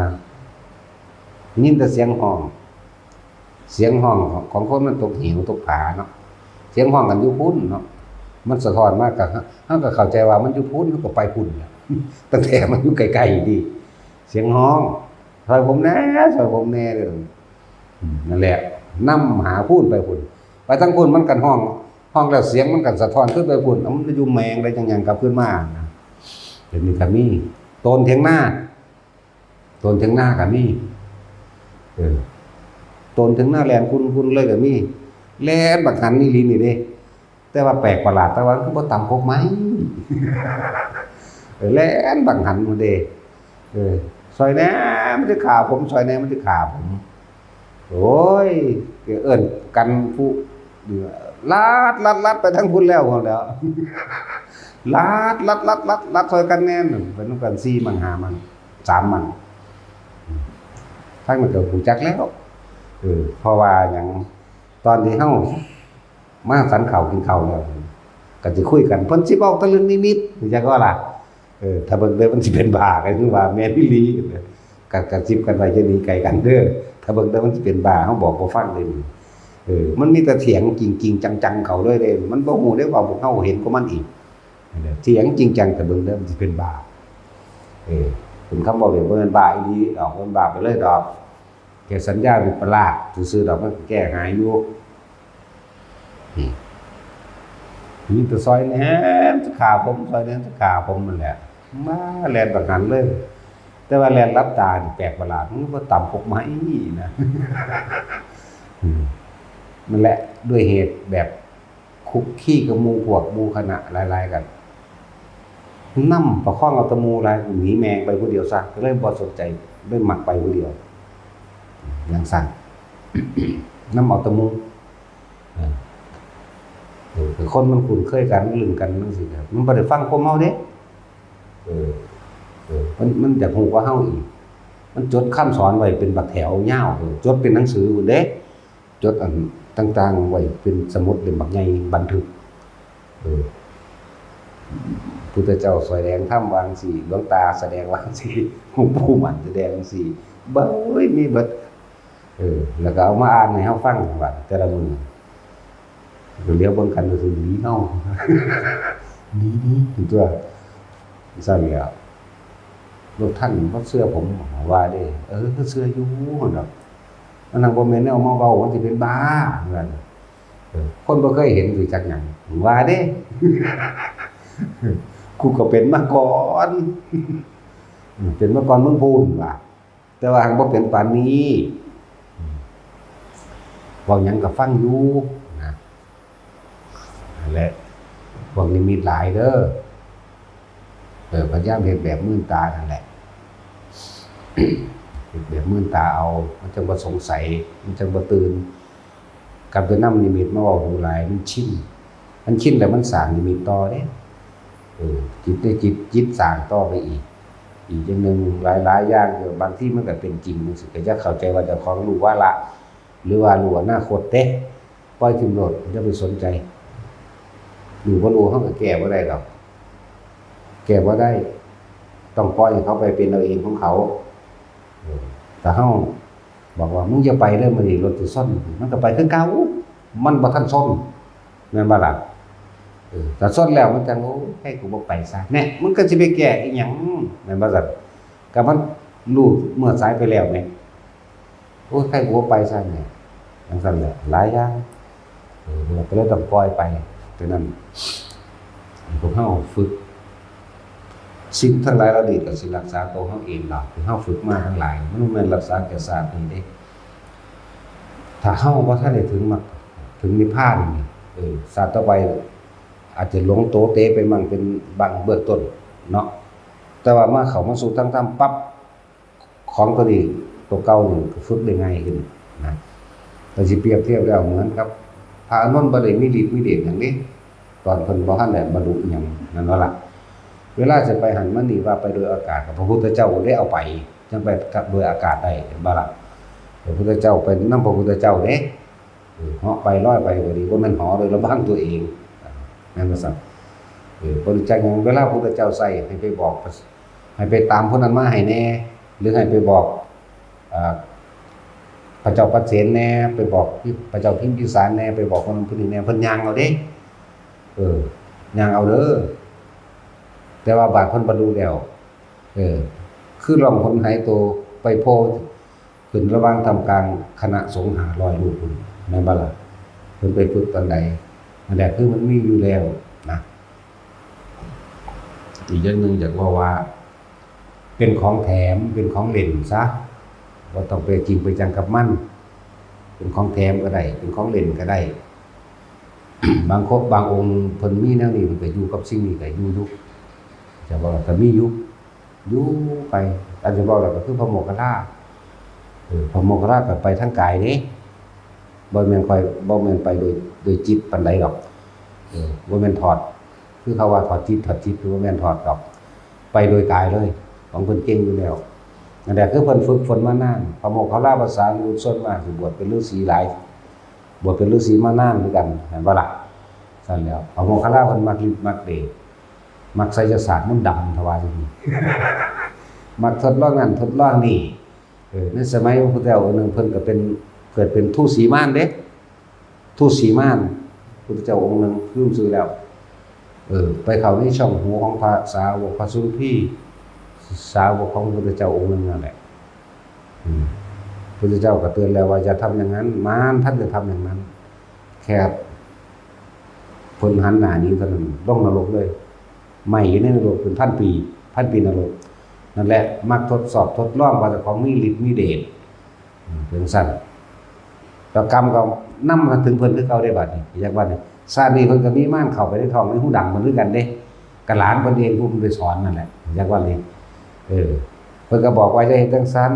ยินแต่เสียงห้องของคนมันตกเหวตกผาเนาะเสียงห้องกันอยู่พุ่นเนาะมันสะท้อนมากกับเฮาก็เข้าใจว่ามันอยู่พุ่นเฮาก็ไปพุ่นแหละตั้งแต่มันอยู่ไกลๆดีเสียงห้องช่วยผมแน่เด้อนั่นแหละนำหาพุ่นไปพุ่นไปทั้งพุ่นมันกันห้องแล้วเสียงมันกันสะท้อนขึ้นไปพุ่นมันอยู่แมงได้จังหยังกลับขึ้นมานะเดี๋ยวนี้ก็มีโตนเถียงหน้าก็มีตนถึงหน้าแลนคุณเลยก็มีแลนบักหันนี่ลีนี่เด้แต่ว่าแปลกประหลาดแต่ว่าคือบ่ต่ำกกไม้ แลนบักหันมันเด้ซอยแหน่มันจะขาผมซอยแหน่มันจะขาผมโอ้ยเอิ้นกันผู้ลัดไปทั้งพุ่นแล้วพุ่นแล้ว ลัดซอยกันแน่นเป็นนำกัน4มัน5มัน3มันทั้งนั้นก็ฮู้จักแล้วเพราะว่าอย่างตอนที่เฮามาสันข้าวกินข้าวแล้วก็สิคุยกันเพิ่นสิเว้าตะลึงนิดๆจักว่าล่ะถ้าเบิ่งเด้อมันสิเป็นบ้าก็คือว่าแม่นอีหลีก็จิบกันไว้จะหนีไกลกันเด้อถ้าเบิ่งเด้อมันสิเป็นบ้าเฮาบอกบ่ฟังเลยมันมีแต่เถียงจริงๆจังๆเขาเลยเด้มันบ่ฮู้ได้ว่าพวกเฮาเห็นของมันอีกเถียงจริงจังแต่เบิ่งเด้อมันสิเป็นบ้าคุณคำบอกเลยบ่แม่นบ้าอีหลีดอกมันบ้าไปเลยดอกแกสัญญาเป็นประหลาดซื่อๆดอกมันแก้หายอยู่นี่ตัวซอยแหน่จะขาผมซอยแหน่จะขาผมมันแหละมาแลนบักหันเลยแต่ว่าแลนรับตานี่แปลกประหลาดมันบ่ต่ำกกไม้นะนั่นแหละด้วยเหตุแบบคุกขี้กับหมู่พวกหมู่คณะหลายๆกันนำประคองเอาตะมูหลายหนีแมงไปผู้เดียวซะก็เลยบ่สนใจเลยมักไปผู้เดียวอย่างสั่น น้ำเอาตะมูคือคนมันคุ้นเคยกันลืมกันจังซี่ครับมันบ่ได้ฟังความเฮาเด้มันอยากฮู้กว่าเฮาอีกมันจดคำสอนไว้เป็นบักแถวยาวจดเป็นหนังสือพุ่นเด้จดอันต่างๆไว้เป็นสมุดเล่มบักใหญ่บันทึกพุทธเจ้าแสดงธรรมวางสี่หลวงตาแสดงวางสี่หลวงปู่มั่นแสดงวางสี่เบ้ยมีเบิดแล้วก็เอามาอ่านให้เฮาฟังว่าแต่ละมื้อเดี๋ยวเบิ่งกันก็คือหนีเฮา นี่ตัวซั่นแล้วลูกท่านบ่เชื่อผมว่าเด้ก็เชื่ออยู่ดอกมันนั่งบ่แม่นแนวมาเว้ามันสิเป็นบ้าเหมือนคนบ่เคยเห็นสิจักหยังว่าเด้ กูก็เป็นมาก่อนเป็นมาก่อนมึงพูนว่าแต่ว่าหังบ่เป็นปานนี้เว้าหยังก็ฟังอยู่นะนั่นแหละพวกนี้มีหลายเด้อพยายามเฮ็ดแบบมื่นตานั่นแหละ เฮ็ดแบบมื่นตาเอามันจังบ่สงสัยมันจังบ่ตื่นกับไปนำนิมิตมาเว้าหูหลายมันชินแล้วมันสร้างนิมิตต่อเด้จิตสร้างต่อไปอีกจังนึงหลายๆอย่างบางที่มันก็เป็นจริงจังซี่ก็จะเข้าใจว่าเจ้าของรู้ว่าละหรือว่ารู้อนาคตเด้ปล่อยทิ้งโลดอย่าไปสนใจรู้บ่รู้เฮาก็แก้บ่ได้ดอกแก้บ่ได้ต้องปล่อยให้เขาไปเป็นเอาเองของเขาแต่เฮาบอกว่ามึงอย่าไปเด้อมื้อนี้รถสิซ่อนมันก็ไปคือเก่ามันบ่ทันซ่อนแม่นบ่ล่ะแต่ซ่อนแล้วมันจังโอ้ให้กูบ่ไปซะแน่มึงก็สิไปแก้อีหยังแม่นบ่ซั่นก็มันรู้เมื่อสายไปแล้วแม่โอ้ให้กูบ่ไปซะแน่จังซั่นแหละหลายอย่างเราก็เลยต้องปล่อยไปฉะนั้นพวกเฮาฝึกสิ่งทั้งหลายเราดีก็สิรักษาตัวเฮาเองล่ะที่เฮาฝึกมาทั้งหลายมันบ่แม่นรักษาแค่ศาสตร์นี้เด้ถ้าเฮาบ่ทันได้ถึง ถึงนิพพานนี่ศาสตร์ต่อไปอาจจะหลงโตเตไปมั่งเป็นบางเบื้องต้นเนาะแต่ว่ามาเข้ามาสู่ทางธรรมปั๊บของตัวนี้ตัวเก่านี่ก็ฝึกได้ง่ายขึ้นนะแต่สิเปรียบเทียบแล้วเหมือนกับพระอานนท์บ่ได้มีฤทธิ์มีเดชหยังนี้ตอนเพิ่นบ่ทันได้บรรลุอิหยังนั่นว่าล่ะเวลาจะไปหันมานี่ว่าไปโดยอากาศพระพุทธเจ้าได้เอาไปจังไปกับโดยอากาศได้เห็นบ่ล่ะพระพุทธเจ้าไปนำพระพุทธเจ้าเด้เหาะไปลอยไปก็ดีบ่แม่นเหาะโดยลำพังตัวเองนั่นว่าซั่นบ่รู้จักหยังเวลาพระพุทธเจ้าใส่ให้ไปบอกให้ไปตามผู้นั้นมาให้แน่หรือให้ไปบอกพระเจ้าปัจเสนแน่ไปบอกพระเจ้าพิมพิสารแน่ไปบอกคนนั้นคนนี้แน่เพิ่นย่างเอาเด้ย่างเอาเด้อแต่ว่าบาดเพิ่นบรรลุแล้วคือลองคนหายตัวไปโพขึ้นระหว่างทำกลางคณะสงฆ์500รูปพุ่นแม่นบ่ล่ะเพิ่นไปฝึกตอนใดนั่นแหละคือมันมีอยู่แล้วนะอีกอย่างนึงอยากว่าเป็นของแถมเป็นของเล่นซะบ่ต้องไปจริงไปจังกับมันเป็นของแถมก็ได้เป็นของเล่นก็ได้ บางองค์เพิ่นมีแนวนี้มันก็อยู่กับสิ่งนี้ก็อยู่จะบอกว่าก็มีอยู่ไปอาจจะบอกแล้วก็คือพระโมคคัลลาพระโมคคัลลาก็ไปทางกายเด้บ่แม่นไปโดยจิตปานใดดอกบ่แม่นถอดคือเขาว่าถอดจิตคือบ่แม่นถอดดอกไปโดยกายเลยของเพิ่นเก่งอยู่แล้วนั่นแหละคือเพิ่นฝึกฝนมานานพระโมคคัลลาภาษาอยู่ส่วนมากสิบวชเป็นฤาษีหลายบวชเป็นฤาษีมานานเหมือนกันเห็นบ่ล่ะซั่นแล้วพระโมคคัลลาเพิ่นมักฤทธิ์มักเดชมักไสยศาสตร์มนต์ดำทว่าจังซี่มักทดลองนั่นทดลองนี่ในสมัยพระพุทธเจ้าองค์นึงเพิ่นก็เป็นเกิดเป็นทูตสีม่านเด้ทูตสีม่านพุทธเจ้าองค์นึงลืมชื่อแล้วไปเข้าในช่องหูของพระสาวกพระสุนทรีสาวกของพระพุทธเจ้าองค์นึงนั่นแหละพระพุทธเจ้าก็เตือนแล้วว่าอย่าทำอย่างนั้นมารท่านจะทำอย่างนั้นแค่เพิ่นหันหน้านี้เท่านั้นลงนรกเลยไม่อยู่ในนรกเป็นพันปีนรกนั่นแหละมักทดสอบทดลองว่าเจ้าของมีฤทธิ์มีเดชเป็นสั่นต่อกรรมก็นำมาถึงเพิ่นคือเก่าได้บัดนี้อย่างว่านี่ชาตินี้เพิ่นก็มีม่านเข้าไปในท้องในหูดังเหมือนกันเด้กะหลานเพิ่นเองผู้เพิ่นไปสอนนั่นแหละอย่างว่านี่เพิ่นก็บอกว่าจะเฮ็ดจังซั่น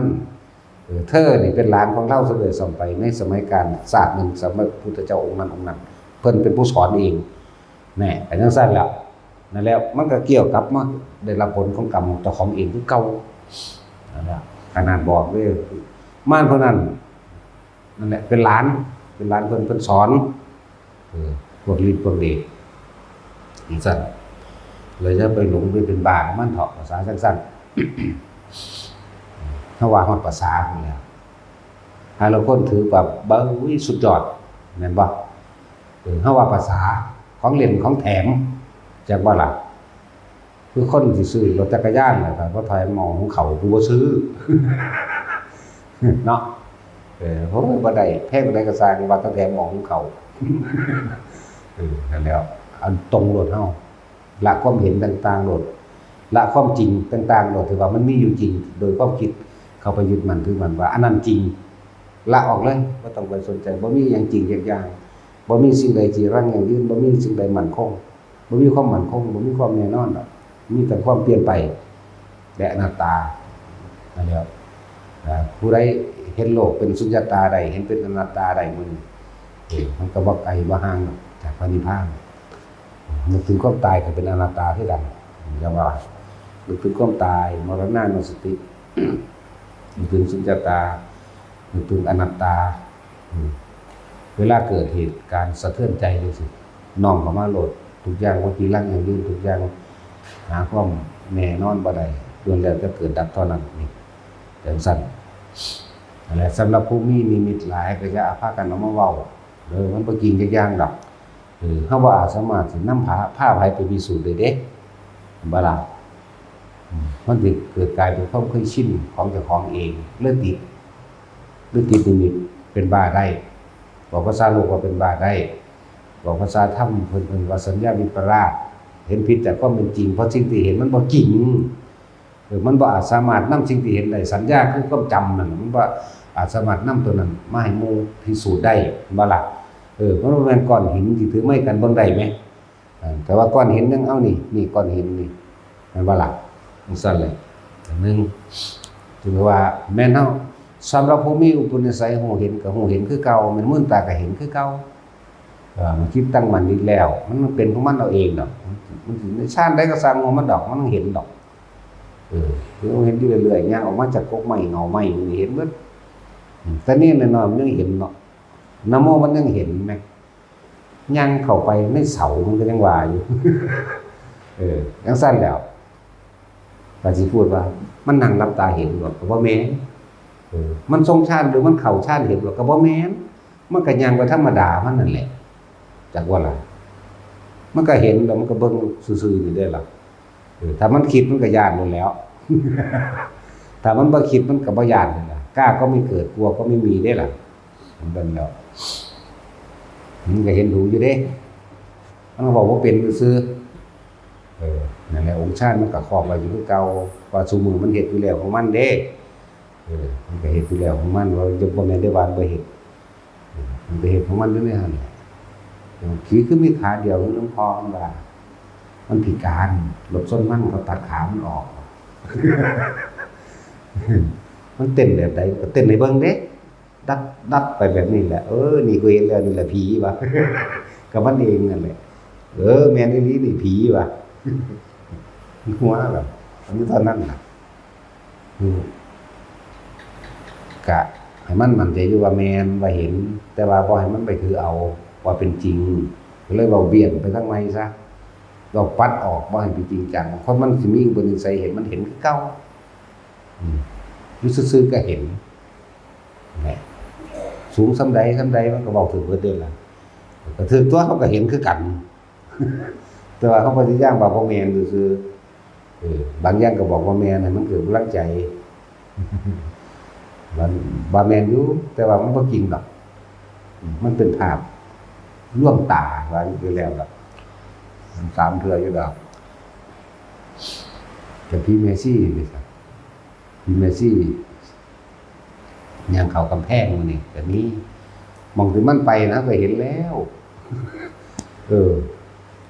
เธอนี่เป็นหลานของเราเสมอส่งไปในสมัยการศาสตร์นึงสมัยพุทธเจ้าองค์นั้นเพิ่นเป็นผู้สอนเองแน่แต่จังซั่นแล้วนั่นแล้วมันก็เกี่ยวกับมาได้รับผลของกรรมเจ้าของเองคือเก่านั่นแหละขนาดบอกเลยม่านเพิ่นนั้นนั่นแหละเป็นหลานเพิ่นสอนพวกฤทธิ์พวกเดชจังซั่นเลยจะไปหลงไปเป็นบ้ามันเถาะภาษาสั้นๆถ้าว่าฮอดภาษาพุ่นแล้วถ้าเราคนถือแบบเบ้ยสุดยอดแม่นบ่ถ้าว่าภาษาของเล่นของแถมจักว่าล่ะคือคนสิซื้อรถจักรยานน่ะครับบ่ถอยมองของเขาคือบ่ซื้อเนาะโหบ่ได้แพงบ่ได้ก็สร้างว่าต้องแถมมองของเขานั่นแล้วอันตรงโลดเฮาละความเห็นต่างๆโลดละความจริงต่างๆโลดที่ว่ามันมีอยู่จริงโดยความคิดเข้าไปยึดมั่นถือมั่นว่าอันนั้นจริงละออกเลยบ่ต้องไปสนใจบ่มีหยังจริงอย่างบ่มีสิ่งใดที่รั้งยั่งยืนบ่มีสิ่งใดมั่นคงบ่มีความมั่นคงบ่มีความแน่นอนดอกมีแต่ความเปลี่ยนไปและอนัตตานั่นแหละผู้ใดเห็นโลกเป็นสุญญตาใดเห็นเป็นอนัตตาใดมันก็บ่ไกลบ่ห่างจากพระนิพพานนึกถึงความตายก็เป็นอนัตตาคือกันอย่างว่านึกถึงความตายมรณานุสตินึกถึงสุญญตานึกถึงอนัตตาเวลาเกิดเหตุการณ์สะเทือนใจจังซี่น้อมเข้ามาโลดทุกอย่างว่าที่รังอย่างยืนทุกอย่างหาความแน่นอนบ่ได้ล้วนแล้วจะเกิดดับเท่านั้นนี่จังซั่นนั่นแหละสำหรับผู้มีนิมิตหลายก็อย่าพากันเอามาเว้ามันบ่จริงจักอย่างดอกเฮาว่าสามารถสินำผ้าไผไปพิสูจน์ได้เด้บ่ล่ะมันสิเกิดกลายเป็นความเคยชินของเจ้าของเองเลยติดนิมิตเป็นบ้าได้บอกภาษาโลกว่าเป็นบ้าได้บอกภาษาธรรมเพิ่นว่าสัญญาวิปลาสเห็นผิดจากความเป็นจริงเพราะสิ่งที่เห็นมันบ่จริงมันบ่อาจสามารถนำสิ่งที่เห็นได้สัญญาคือความจำนั่นมันบ่อาจสามารถนำตัวนั้นมาให้หมู่พิสูจน์ได้บ่ล่ะ มันบ่แม่นก้อนหินที่ถือไม้กันเบิ่งได้ไหมแต่ว่าก้อนหินยังเอานี่ก้อนหินนี่มันบ่ล่ะจังซั่นเลยอันนึงถือว่าแม่นเฮาสำหรับผู้มีอุปนิสัยฮู้เห็นก็ฮู้เห็นคือเก่ามันมื่นตาก็เห็นคือเก่ามันคิดตั้งมั่นอีกแล้วมันเป็นของมันเอาเองดอกมันสิในชาติใดก็สร้างของมันดอกมันเห็นดอกคือเห็นอยู่เรื่อยๆย่างออกมาจากกกไม้เงาไม้มันเห็นเบิดแต่นี่น้อยๆมันยังเห็นเนาะนะโมมันยังเห็นไหมย่างเข้าไปในเสามันก็ยังว่าอยู่จังซั่นแล้วก็สิพูดว่ามันนั่งหลับตาเห็นบ่ก็บ่แม่นมันทรงชาติหรือมันเข้าชาติเห็นบ่ก็บ่แม่นมันก็ย่างไปธรรมดามันนั่นแหละจักว่าล่ะมันก็เห็นแล้วมันก็เบิ่งซื่อๆอยู่ได้ล่ะถ้ามันคิดมันก็ย้านแล้ว ถ้ามันบ่คิดมันก็บ่ย้านนั่นล่ะกล้าก็ไม่เกิดกลัวก็ไม่มีได้ล่ะมันเป็นแล้วมันก็เห็นดูอยู่เด้มันก็บอกว่าเป็นซื่อนั่นแหละองค์ชาติมันก็ครอบไว้อยู่คือเก่าว่าซุมื้อมันเฮ็ดอยู่แล้วของมันเด้มันก็เฮ็ดอยู่แล้วของมันว่าจะบ่แม่นได้ว่าบ่เฮ็ดมันก็เฮ็ดของมันอยู่ในหั่นผีคือมีขาเดียวหลวงพ่อว่ามันพิการหลบส้นมันเขาตัดขามันออก มันเต้นแบบใดก็เต้นให้เบิ่งเด้ดัดไปแบบนี้แหละนี่กูเห็นแล้วนี่แหละผีว่ะ ก็มันเองนั่นแหละแม่นอีหลีนี่ผีว่ะ หัวแบบอันนี้เท่านั้นน่ะกะให้มันมั่นใจอยู่ว่าแม่นว่าเห็นแต่ว่าบ่ให้มันไปถือเอาว่าเป็นจริงก็เลยเว้าเบี่ยงไปทางใหม่ซะเราปัดออกบ่ให้เป็นจริงจังคนมันสิมีอุปนิสัยเห็นมันเห็นคือเก่าอยู่ซื่อๆก็เห็นแหละสูงส่ำใดมันก็เว้าถึงเบิดเด้อล่ะก็ถึกตัวเขาก็เห็นคือกัน แต่ว่าเขาพยายามว่าบ่แม่นซื่อบางอย่างก็บอกว่าแม่นให้มันเกิดกำลังใจ มันบ่แม่นอยู่แต่ว่ามันบ่จริงดอกมันเป็นภาพลวงตาว่าอยู่แล้วล่ะมันตามเทื่ออยู่ดอกแต่พี่เมซี่นี่ครับพี่เมซี่ย่างเข้ากำแพงมื้อนี้ก็มีมองถึงมันไปนะก็เห็นแล้ว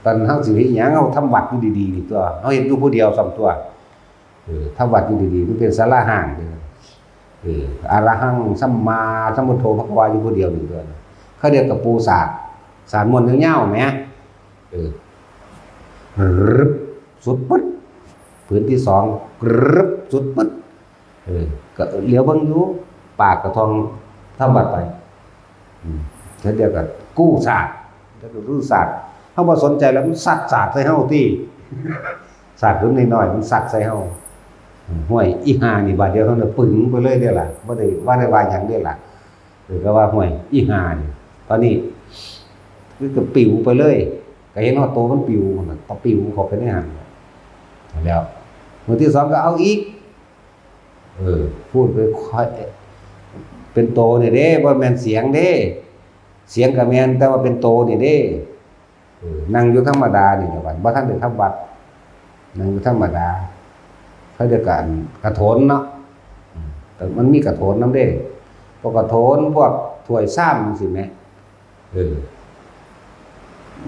ตอนเฮาสิเฮ็ดหยังเฮาทำวัดอยู่ดีๆนี่ตัวเฮาเฮ็ดอยู่ผู้เดียวซ้ำตัวทำวัดอยู่ดีๆมันเป็นศาลาห้างเด้ออะระหังสัมมาสัมพุทโธภควาอยู่ผู้เดียวนี่ตัวเขาเรียกกับปูศาสตร์มนต์ยาวๆแหมรึบสุดปึ๊ดผืนที่2รึบสุดปึ๊ดก็เหลียวเบิ่งอยู่ปากกระทองทำวัดไปเขาเรียกกับกู้ศาสตร์แล้วก็รู้ศาสตร์เฮาบ่สนใจแล้วมันซัดศาสตร์ใส่เฮาติศาสตร์เพิ่นน้อยๆมันซัดใส่เฮาห้วยอีห่านี่บาดเดียวเฮาน่ะปึ้งไปเลยเด้อล่ะบ่ได้ว่าหยังเด้อล่ะก็ว่าห้วยอีห่านี่ตอนนี้คือก็ปิวไปเลยก็เห็นว่าโตมันปิวน่ะตะปิวเข้าไปในหันแล้วมื้อที่2ก็เอาอีกพูดไปค่อยเป็นโตนี่เด้บ่แม่นเสียงเด้เสียงก็แม่นแต่ว่าเป็นโตนี่เด้นั่งอยู่ธรรมดานี่ล่ะบัดบ่ทันได้ทำวัดนั่งอยู่ธรรมดาเขาเรียกกันกระโถนเนาะแต่มันมีกระโถนนำเด้พวกกระโถนพวกถ้วยซ้ำจังซี่แหม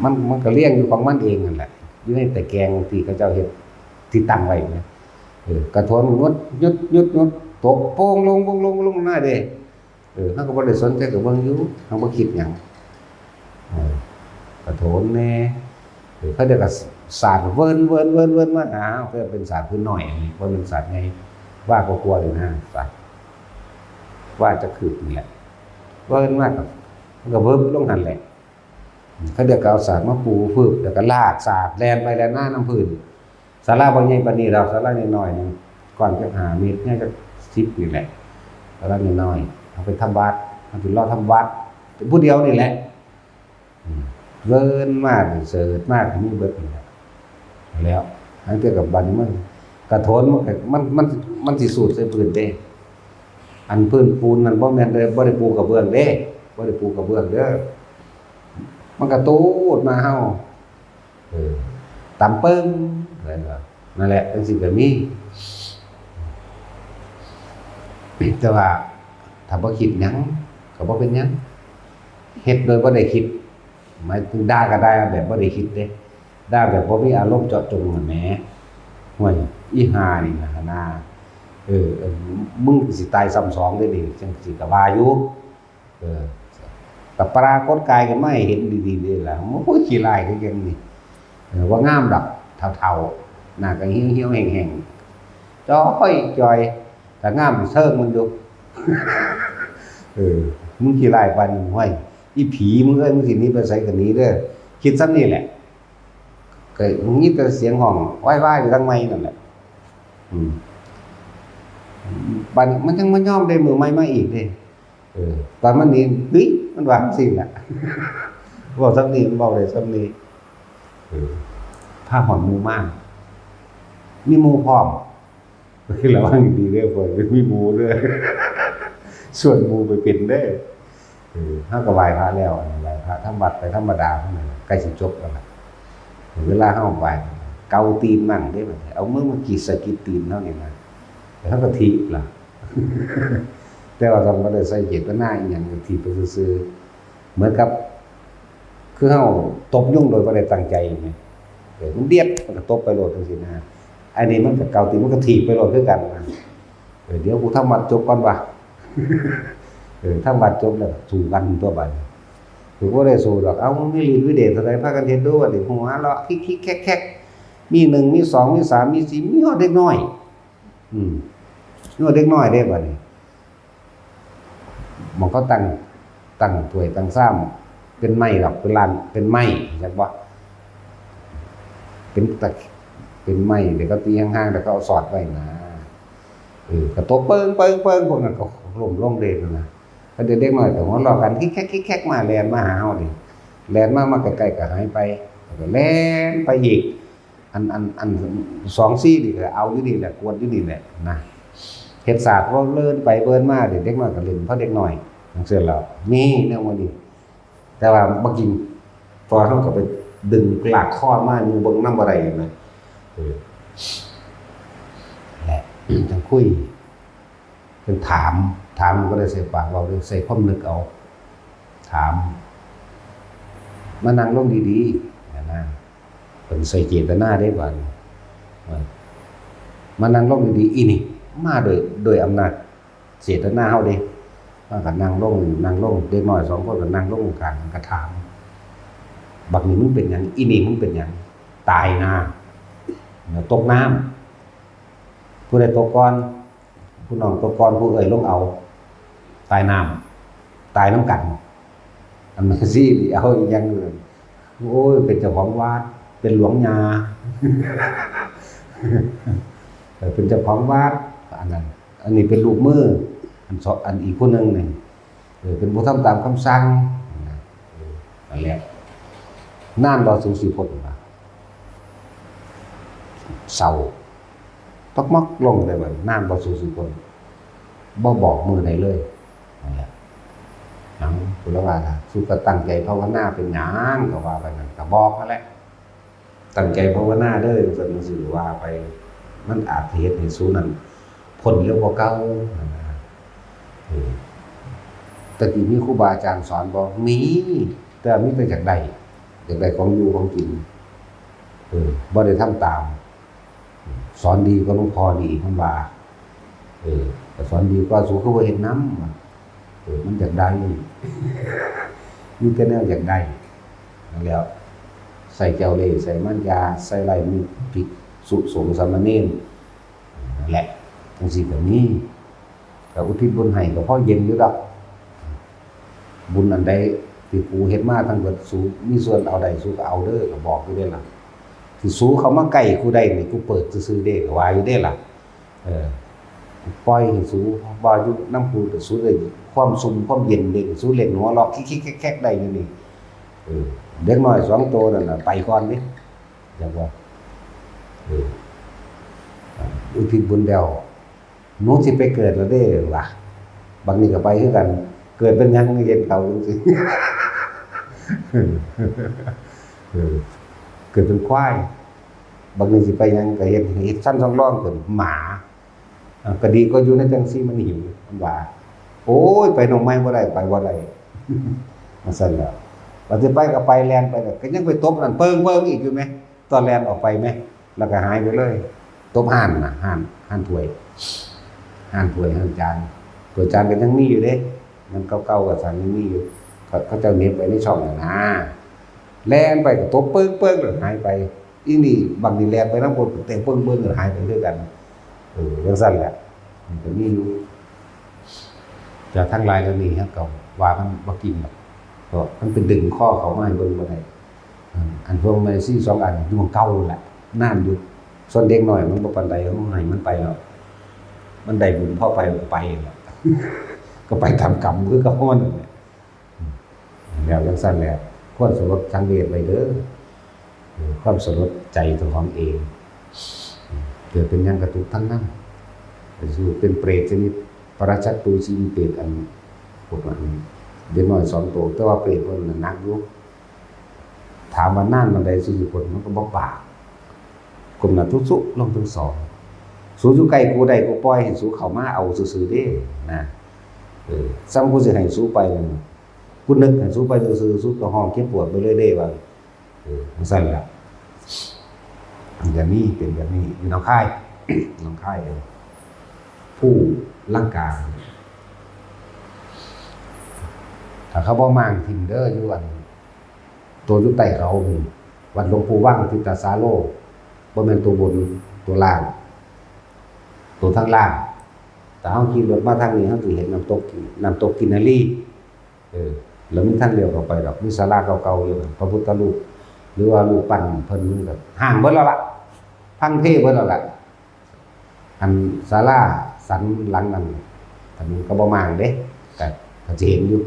มันก็เลี้ยงอยู่ของมันเองนั่นแหละอยู่ในตะแกรงที่เขาเจ้าเฮ็ดที่ตั้งไว้เนี่ยกระโถนงดยุดตกโป่งลงหน้าเด้เฮาก็บ่ได้สนใจกับเบิ่งอยู่เฮาบ่คิดหยังกระโถนแน่เขาเรียกว่าศาสตร์เวิร์นมาเพื่อเป็นศาสตร์พื้นน้อยอันนี้บ่เป็นศาสตร์ไงว่าก็กลัวเลยนะศาสตร์ว่าจะคือนี่แหละเวิร์นมากมันก็เวิร์นลงหั่นแหละเขาเรียกเอาศาสตร์มาปูฟึบแล้วก็ลากศาสตร์แล่นไปแล่นหน้าน้ำพื้นศาลาบ่ใหญ่ปานนี้ดอกศาลาน้อยๆนึงก่อนจะ5เมตรเนี่ยจะ10นี่แหละศาลาน้อยๆเอาไปทำวัดเอาไปรอทำวัดผู้เดียวนี่แหละเวิร์นมากเสิร์ชมากมีเบิดนี่แหละแล้วอันเกี่ยวกับบัดนี้มันกระโถนมันสิสูดใส่พื้นเด้อันพื้นปูนนั่นบ่แม่นบ่ได้ปูกระเบื้องเด้บ่ได้ปูกระเบื้องเด้อมันก็ตูดมาเฮาตำปึ้งอะไรก็นั่นแหละจังซี่ก็มีแต่ว่าถ้าบ่คิดหยังก็บ่เป็นหยัง เฮ็ดโดยบ่ได้คิดหมายถึงด่าก็ได้แบบบ่ได้คิดเด้ด่าแบบบ่มีอารมณ์เจาะจงนั่นแหมห่วยอีห่านี่นะหน้ามึงสิตายซ้ำสองเด้นี่จังสิก็ว่าอยู่ก็ปรากฏกายกันมาให้เห็นดีๆนี่ล่ะโอ้ยขี้ร้ายคือจังนี่ว่างามดอกเฒ่าๆหน้าก็เหี่ยวๆแห้งๆจ้อยแต่งามเชิงมันอยู่ มึงขี้ร้ายปานนี้ห้วยอีผีมึงเอ้ยมึงสิหนีไปไสก็หนีเด้อคิดซ้ำนี่แหละก็มึงยินแต่เสียงห้องว้ายๆอยู่ทางไมนั่นแหละบัดมันจังมันยอมได้มือใหม่มาอีกเด้ตอนมันนี่เฮ้ยมันว่าจังซี่ล่ะเว้าซ้ำนี้มันเว้าได้ซ้ำนี้พาหอนหมู่มามีหมู่พร้อมระวังดีเด้อเพิ่นมีหมู่เด้อส่วนหมู่ไปเป็นเด้อเฮาก็ไหว้พระแล้วไหว้พระทำวัดไปธรรมดาเท่านั้นใกล้สิจบแล้วล่ะเวลาเฮาไหว้เกาตีนมั่งเด้บัดเอามือมากรีดสะกิดตีนเฮานี่นะแล้วเฮาก็ถีบล่ะ แต่ว่าต้องบ่ได้ใส่เจตนาอีหยังก็ถีบไปซื่อๆเหมือนกับคือเฮาตบยุงโดยบ่ได้ตั้งใจแหมมันเดียดมันก็ตบไปโลดจังซี่นะอันนี้มันก็เกาตีนมันก็ถีบไปโลดคือกันนะเดี๋ยวกูทำวัดจบก่อนว่ะ ทำวัดจบแล้วสู้กันตัวบัดคือบ่ได้สู้ดอกเอามึงมีฤทธิ์วิเดชเท่าใดพากันเฮ็ดดูว่าดิหัวเราะคิกๆแคกๆมี1มี2มี3มี4มีฮอดเด็กน้อยนี่ว่าเด็กน้อยเด้บัดนี้มันก็ตั้งถ้วยตั้งซ้ำเป็นไม้ดอกเป็นลานเป็นไม้จักบ่เป็นไม้เดี๋ยวก็ตีห่างๆแล้วก็เอาสอดไว้นะกระตบเปิ้งพวกนั้นก็ล้มลงเด้นั่นน่ะก็เด็กๆน้อยก็หัวเราะกันคิกๆๆมาแล่นมาหาเฮาดิแล่นมาใกล้ๆก็หายไปก็แล่นไปอีกอัน2 4นี่ก็เอาอยู่นี่แหละกวนอยู่นี่แหละนะเฮ็ดศาสตร์ว่าเลิ่นไปเบิ่นมาเด็กน้อยก็เล่นเพราะเด็กน้อยจังซี่แล้วมีแนวบ่ดีแต่ว่าบ่กินพอเฮาก็ไปดึงลากคอมาอยู่เบิ่งนำบ่ได้นะแหละจังคุยเพิ่นถามบ่ได้ใส่ปากเว้าใส่ความนึกเอาถามมานั่งลงดีๆนะเพิ่นใส่เจตนาได้บัดมานั่งลงดีๆอีนี่มาโดยอำนาจเจตนาเฮาเด้ว่าก็นั่งลงเด็กน้อย2คนก็นั่งลงกลางก็ถามบักนี่มึงเป็นหยังอีนี่มึงเป็นหยังตายนะตกน้ำผู้ใดตกก่อนผู้น้องตกก่อนผู้เอ่ยลงเอาตายน้ำตายน้ำกันอันนั้นสิเอาอีกอย่างนึงโอ้ยเป็นเจ้าของวัดเป็นหลวงยา เป็นเจ้าของวัดอันนี้เป็นลูกมืออันอีกผู้นึงนี่เป็นผู้ทำตามคำสั่งนั่นแหละนานบ่สูสิพ้นว่าเศร้าตกมักลงได้บ่นานบ่สูสิพ้นบ่บอกมือไหนเลยนั่นแหละหยังพุทธว่าสุก็ตั้งใจภาวนาเป็นหยังก็ว่าไปนั่นก็บอกนั่นแหละตั้งใจภาวนาเด้อจังซี่ว่าไปมันอาจเฮ็ดให้สูนั้นพ้นเร็วกว่าเก่าแต่ที่มีครูบาอาจารย์สอนบ่มีแต่มีแต่อยากได้ของอยู่ของกินบ่ได้ทำตามสอนดีก็หลวงพ่อดีเพิ่นว่าแต่สอนดีก็สู้คือบ่เฮ็ดนำมันอยากได้มีแต่แนวอยากได้นั่นแล้วใส่แก้วเล่ใส่มันยาใส่ไรมีภิกษุสงฆ์สามเณรนั่นแหละจังซี่ก็มีก็อุทิศบุญให้ก็พอเย็นอยู่ดอกบุญอันใดที่กูเฮ็ดมาทั้งเบิดสูมีส่วนเอาได้สูก็เอาเด้อก็บอกอยู่เด้ล่ะที่สูเขามาใกล้กูได้นี่กูเปิดซื่อๆเด้ก็ว่าอยู่เด้ล่ะปล่อยให้สูบ่อยู่นำกูแต่สูได้ความสุขความเย็นเด้สูเล่นหัวเราะคิกๆแคกๆได้นี่เด็กน้อย2ตัวนั่นน่ะไปก่อนดิจังว่าอุทิศบุญแล้วหนูสิไปเกิดแล้วเด้ล่ะบางนี่ก็ไปคือกันเกิดเป็นหยังเย็นเขาจังซี่ เกิดเป็นควายบางนี่สิไปหยังก็เฮ็ดชั้นสองร่องเกิดหมาก็ดีก็อยู่ในจังซี่มันหิวมันว่าโอ้ยไปหนองไม้บ่ได้ไปบ่ได้ มันสั่นแล้วเราจะไปก็ไปแลนไปก็ยังไปตบนั่นเปิงอีกอยู่ไหมตอนแลนออกไปไหมแล้วก็หายไปเลยตบห่านน่ะห่านถ้วยห่านจานถ้วยจานก็ยังมีอยู่เด้มันเก่าๆกับสันยังมีอยู่เขาจะเน็บไว้ในช่องน่ะนะแลนไปก็ตบเปิงแล้วหายไปอีนี่บางทีแลนไปน้ำบนเต็มเปิงแล้วหายไปด้วยกันยังสั่นแหละมันก็มีอยู่จะทั้งลายแล้วนี่ฮะก็ว่ามันบ่กินหรอกก็มันเป็นดึงข้อเขามาให้เบิ่งบ่ได้อันพวกมันซี่2อันอยู่เก่าแหละนานอยู่ส่วนเด็กน้อยมันบ่ปานใดเฮาให้มันไปแล้วมันได้บุญพอไปแหละก็ไปทำกรรมคือกับฮ้อนนั่นแหละแล้วจังซั่นแหละควรสลดสังเวชไว้เด้อความสลดใจตัวของเองเกิดเป็นหยังกระตุกทั้งนั้นคือเป็นเปรตชนิดปรชัตตูชีวิเปรตอันพวกนั้นเด็กน้อย2ตัวแต่ว่าเปรตเพิ่นน่ะหนักอยู่ถามว่านานมันได้40คนมันก็บ่ปากกลมน่ะทุสุลงถึง2สูอยู่ใกล้กูได้กูปล่อยให้สูเข้ามาเอาซื่อๆเด้นะซ้ำกูสิให้สูไปนั่นกูนึกให้สูไปซื่อๆสูก็ห้องเจ็บปวดไปเลยเด้ว่ามันซั่นล่ะอย่างนี้เป็นแบบนี้อยู่หนองคายหนองคายผู้ร่างกายถ้าเขาบ่มางทิมเด้ออยู่วันตัวอยู่ใต้เขาวัดหลวงปู่ว่างทิตาสาโลบ่แม่นตัวบนตัวล่างตัวทางล่างแต่เฮาขี่รถมาทางนี้เฮาสิเห็นน้ำตกกินนารีแล้วมีทางเลี้ยวเข้าไปดอกมีศาลาเก่าๆอยู่พระพุทธรูปหรือว่ารูปปั้นเพิ่นก็ห่างเบิดแล้วล่ะพังเทเบิดแล้วล่ะอันศาลาสันหลังนั้นอันนี้ก็บ่มางเด้ก็สิเห็นอยู่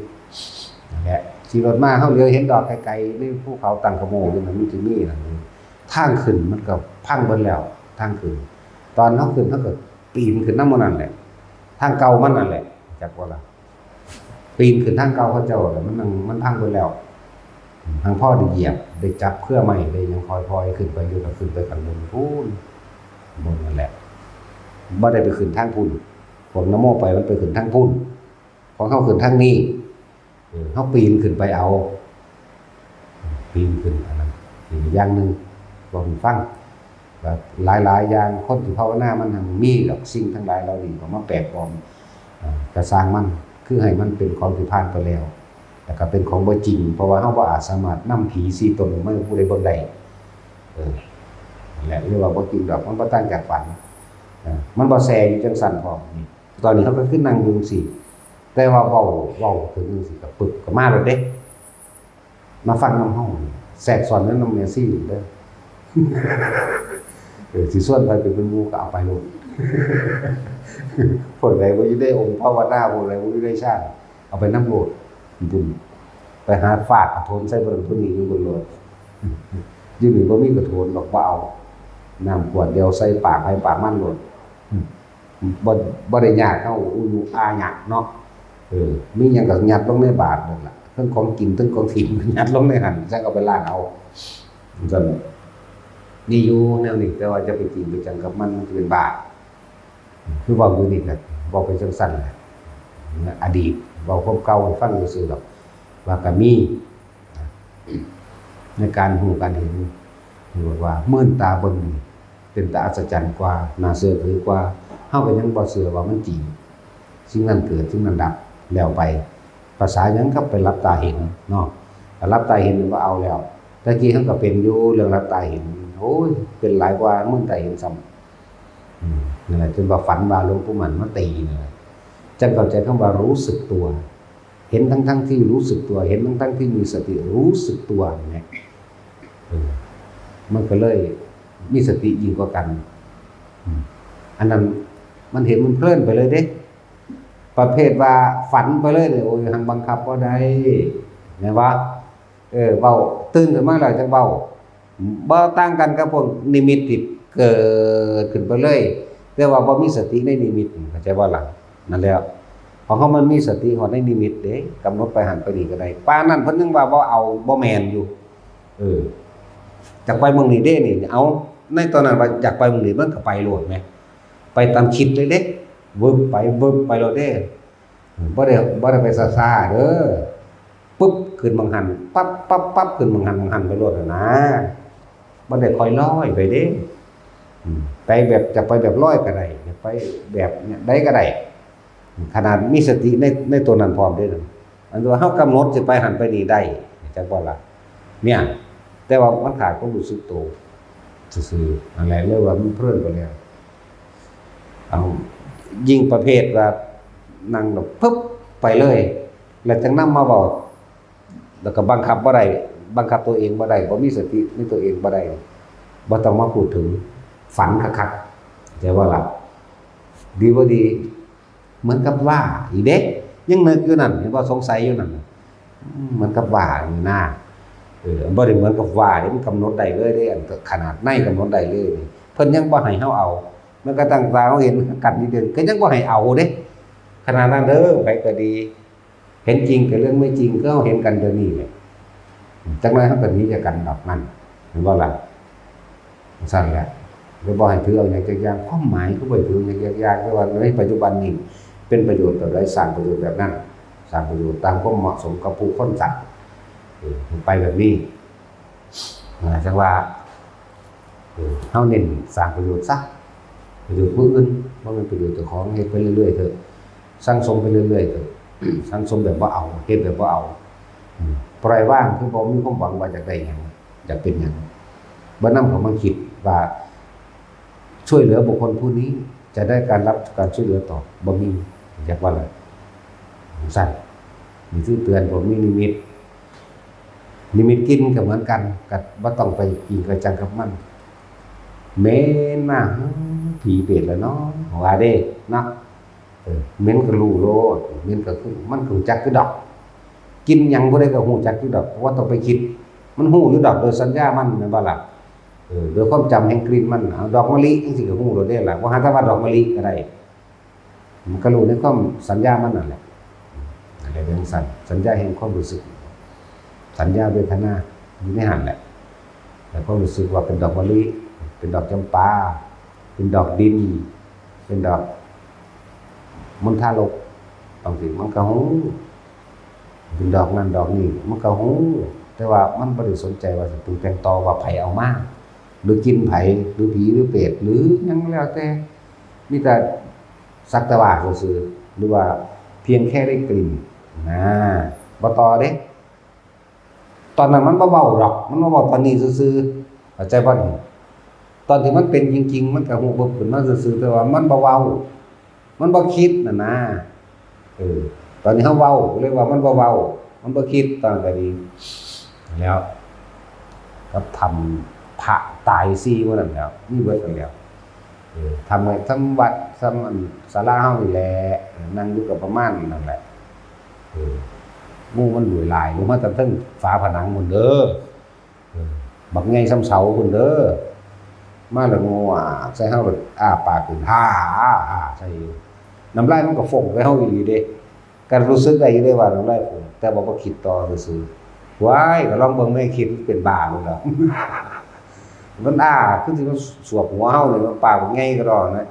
นั่นแหละขี่รถมาเฮาเลี้ยวเห็นดอกไกลๆในภูเขาตังขโมอยู่นั่นมันสิมีนั่นทางขึ้นมันก็พังเบิดแล้วทางขึ้นตอนเฮาขึ้นเฮาก็ปีนขึ้นนำหมู่นั่นแหละทางเก่ามันนั่นแหละจักว่าล่ะปีนขึ้นทางเก่าเขาเจ้ามันพังเบิดแล้วทางพ่อได้เหยียบได้จับเครือไม้ได้ยังคอยๆขึ้นไปอยู่ก็ขึ้นไปกันบนพูนบนนั่นแหละบ่ได้ไปขึ้นทางพุ่นผมนโมไปมันไปขึ้นทางพุ่นของเฮาขึ้นทางนี้เฮาปีนขึ้นไปเอาปีนขึ้นอันนั้นอีกอย่างนึงบ่มีฟังแบบหลายๆอย่างคนที่ภาวนามันมีดอกสิ่งทั้งหลายเหล่านี้ก็มาแปลกปลอมก็สร้างมันคือให้มันเป็นของที่ผ่านไปแล้วแต่ก็เป็นของบ่จริงเพราะว่าเฮาบ่อาจสามารถนำผี4ตนมาให้ผู้ใดเบิ่งได้นั่นแหละเรียกว่าบ่จริงดอกมันบ่ต่างจากฝันมันบ่แซ่อยู่จังซั่นพร้อมนี่ตอนนี้เฮาก็ขึ้นนั่งอยู่จังซี่แต่ว่าเว้าถึงจังซี่ก็ปึกก็มาแล้วเด้มาฟังนำเฮาแทรกซ้อนนำแม่ซี่เด้อสิส่วนไปเป็นหมู่ก็เอาไปโลดผู้ใดบ่อยู่ได้องค์ภาวนาผู้ใดบ่อยู่ได้ชาติเอาไปนำโลดบุญไปหาฟาดกระโถนใส่เบิ่งผู้นี้อยู่บนโลดอยู่นี่บ่มีกระโถนดอกบ่เอาน้ำขวดเดียวใส่ปากให้ปากมันโลดบ่ได้ยากเฮาอยู่อาหยักเนาะมีหยังก็ยัดลงในบาตรนั่นล่ะทั้งของกินทั้งของถิ่มยัดลงในหั่นจังเอาไปล้างเอาซั่นนี่อยู่แนวนี้แต่ว่าจะไปกินไปจังกับมันเป็นบาปคือเว้าอยู่นี่ก็บ่เป็นจังซั่นแหละอดีตเว้าความเก่าให้ฟังซื่อๆดอกว่าก็มีในการฮู้การเห็นว่ามื่นตาเบิ่งเป็นตาอัศจรรย์กว่าน่าเชื่อถือกว่าเฮาก็ยังบ่เชื่อว่ามันจริงสิ่งนั้นเกิดสิ่งนั้นดับแล้วไปภาษาหยังครับไปรับตาเห็นเนาะรับตาเห็นมันบ่เอาแล้วตะกี้เฮาก็เป็นอยู่เรื่องรับตาเห็นโอ้ยเป็นหลายกว่ามื่นตาเห็นซ้ำนั่นแหละจนว่าฝันว่าหลวงปู่มันมาตีนั่นแหละจังเข้าใจคำว่ารู้สึกตัวเห็นทั้งที่รู้สึกตัวเห็นทั้งที่มีสติรู้สึกตัวเนี่ยมันก็เลยมีสติยิ่งกว่ากันอันนั้นมันเห็นมันเพลินไปเลยเด้ประเภทว่าฝันไปเลยโอ้ยหังบังคับบ่ได้แม่นว่าเว้าตื่นขึ้นมาแล้วจังเว้าบ่ต่างกันกับพวกนิมิตที่เกิดขึ้นไปเลยแต่ว่าบ่มีสติในนิมิตเข้าใจบ่ล่ะนั่นแล้วของเขามันมีสติฮอดในนิมิตเด้กำหนดไปหันไปนี่ก็ได้ปานนั้นเพิ่นยังว่าบ่เอาบ่แม่นอยู่จากไปเมืองนี้เด้นี่เอาในตอนนั้นว่าอยากไปเมืองนี้มันก็ไปโลดแหมไปตามคิดเลยเด้วึบไปโลดเด้บ่ได้ไปซ่าๆเด้อ ปุ๊บขึ้นบางหันปั๊บปั๊บปั๊บขึ้นบางหันไปรวดนะบ่ได้ค่อยลอยไปเด้ไปแบบจะไปแบบลอยก็ได้ไปแบบเนี่ยได้ก็ได้ขนาดมีสติในตัวนั้นพร้อมได้อันว่าเฮากำหนดสิไปหันไปนี่ได้จักบ่ล่ะเนี่ยแต่ว่ามันขาดความรู้สึกตัวซื่อๆอะไรเลยว่ามันเพลินไปแล้วเอายิ่งประเภทว่านั่งแบบปึ๊บไปเลยแล้วจังนำมาบอกแล้วก็บังคับบ่ได้บังคับตัวเองบ่ได้บ่มีสติในตัวเองบ่ได้บ่ต้องมาพูดถึงฝันคักๆแต่ว่าล่ะดีบ่ดีเหมือนกับว่าอีเด็กยังนึกอยู่นั่นเห็นบ่สงสัยอยู่นั่นเหมือนกับว่าอยู่หน้าบ่ได้เหมือนกับว่าที่มันกำหนดได้เลยเด้อันขนาดในกำหนดได้เลยเพิ่นยังบ่ให้เฮาเอามันก็ตั้งตาเฮาเห็นกันนิดเดียวก็ยังบ่ให้เอาเด้ขนาดนั้นเด้อไปก็ดีเห็นจริงกับเรื่องไม่จริงก็เห็นกันเดี๋ยวนี้แหละจังไรเขาก็หนีจากกันดอกมันเห็นบ่ล่ะสั่นแหละหรือบ่ให้ถือเอาอย่างยากๆความหมายก็บ่ถืออย่างยากๆแต่ว่าในปัจจุบันนี้เป็นประโยชน์ต่อได้สร้างประโยชน์แบบนั้นสร้างประโยชน์ตามความเหมาะสมกับผู้คนสัตว์ไปแบบนี้จังว่าเฮาเน้นสร้างประโยชน์ซะประโยชน์ผู้อื่นบ่แม่นประโยชน์เจ้าของเฮ็ดไปเรื่อยๆเถอะสร้างสมไปเรื่อยๆเถอะสังสมแบบว่าเอาเฮ็ดแบบว่าเอาปล่อยว่างคือบ่มีความหวังว่าอยากได้หยังอยากเป็นหยังบ่นำเข้ามาคิดว่าช่วยเหลือบุคคลผู้นี้จะได้การรับการช่วยเหลือต่อบ่มีอยากว่าอะไรสั่นมีชื่อเตือนผมมีนิมิตกินก็เหมือนกันก็บ่ต้องไปกินกระจังกับมันเม้นมาผีเปรตแล้วเนาะว่าเด้เนาะเม้นก็รู้โลดเม้นก็คือมันรู้จักคือดอกกินหยังบ่ได้ก็รู้จักคือดอกเพราะว่าต้องไปคิดมันรู้อยู่ดอกโดยสัญญามันแม่นบ่ล่ะโดยความจำแห่งกลิ่นมันดอกมะลิจังซี่ก็รู้โลดเด้ล่ะบ่หาแต่ว่าดอกมะลิก็ได้มันก็รู้ในความสัญญามันนั่นแหละอะไรเป็นสัญญาแห่งความรู้สึกสัญญาเวทนาอยู่ในหันแหละแต่ความรู้สึกว่าเป็นดอกมะลิเป็นดอกจำปาเป็นดอกดินเป็นดอกมณฑาลกบางทีมันก็ฮู้เป็นดอกนั้นดอกนี้มันก็ฮู้แต่ว่ามันบ่ได้สนใจว่าสิปรุงแต่งต่อว่าไผเอามาหรือกินไผหรือผีหรือเปรตหรือหยังแล้วแต่มีแต่สักแต่ว่าซื่อๆหรือว่าเพียงแค่ได้กลิ่นบ่ต่อเด้ตอนนั้นมันบ่เว้าดอกมันบ่เว้าตอนนี้ซื่อๆเข้าใจบ่นี่ตอนที่มันเป็นจริงๆมันก็ฮู้บ่ขึ้นมาซื่อๆแต่ว่ามันบ่เว้ามันบ่คิดน่ะนะตอนนี้เฮาเว้าเรียกว่ามันบ่เว้ามันบ่คิดตอนก็ดีแล้วก็ทำพระตาย4มื้อนั้นแล้วมีเบิดกันแล้วทำไงทำวัดทำอันศาลาเฮานี่แหละนั่งอยู่กับประมาณนั่นแหละงูมันหลวยลายลงมาตั้งแต่ฝาผนังหมดเด้อบักไงซ้ำเสาพุ่นเด้อมาแล้วงูใส่เฮาแบบอ้าปากขึ้นฮ่าใส่น้ำลายมันก็ฟงไปเฮาอีหลีเด้การรู้สึกได้อยู่เด้ว่าน้ำลายฟงแต่บ่คิดต่อซื่อๆว้ายก็ลองเบิ่งไม่คิดเป็นบ้าเลยล่ะมันคือสิมันสวบหัวเฮาเลยมันปากไงก็ดอกนะ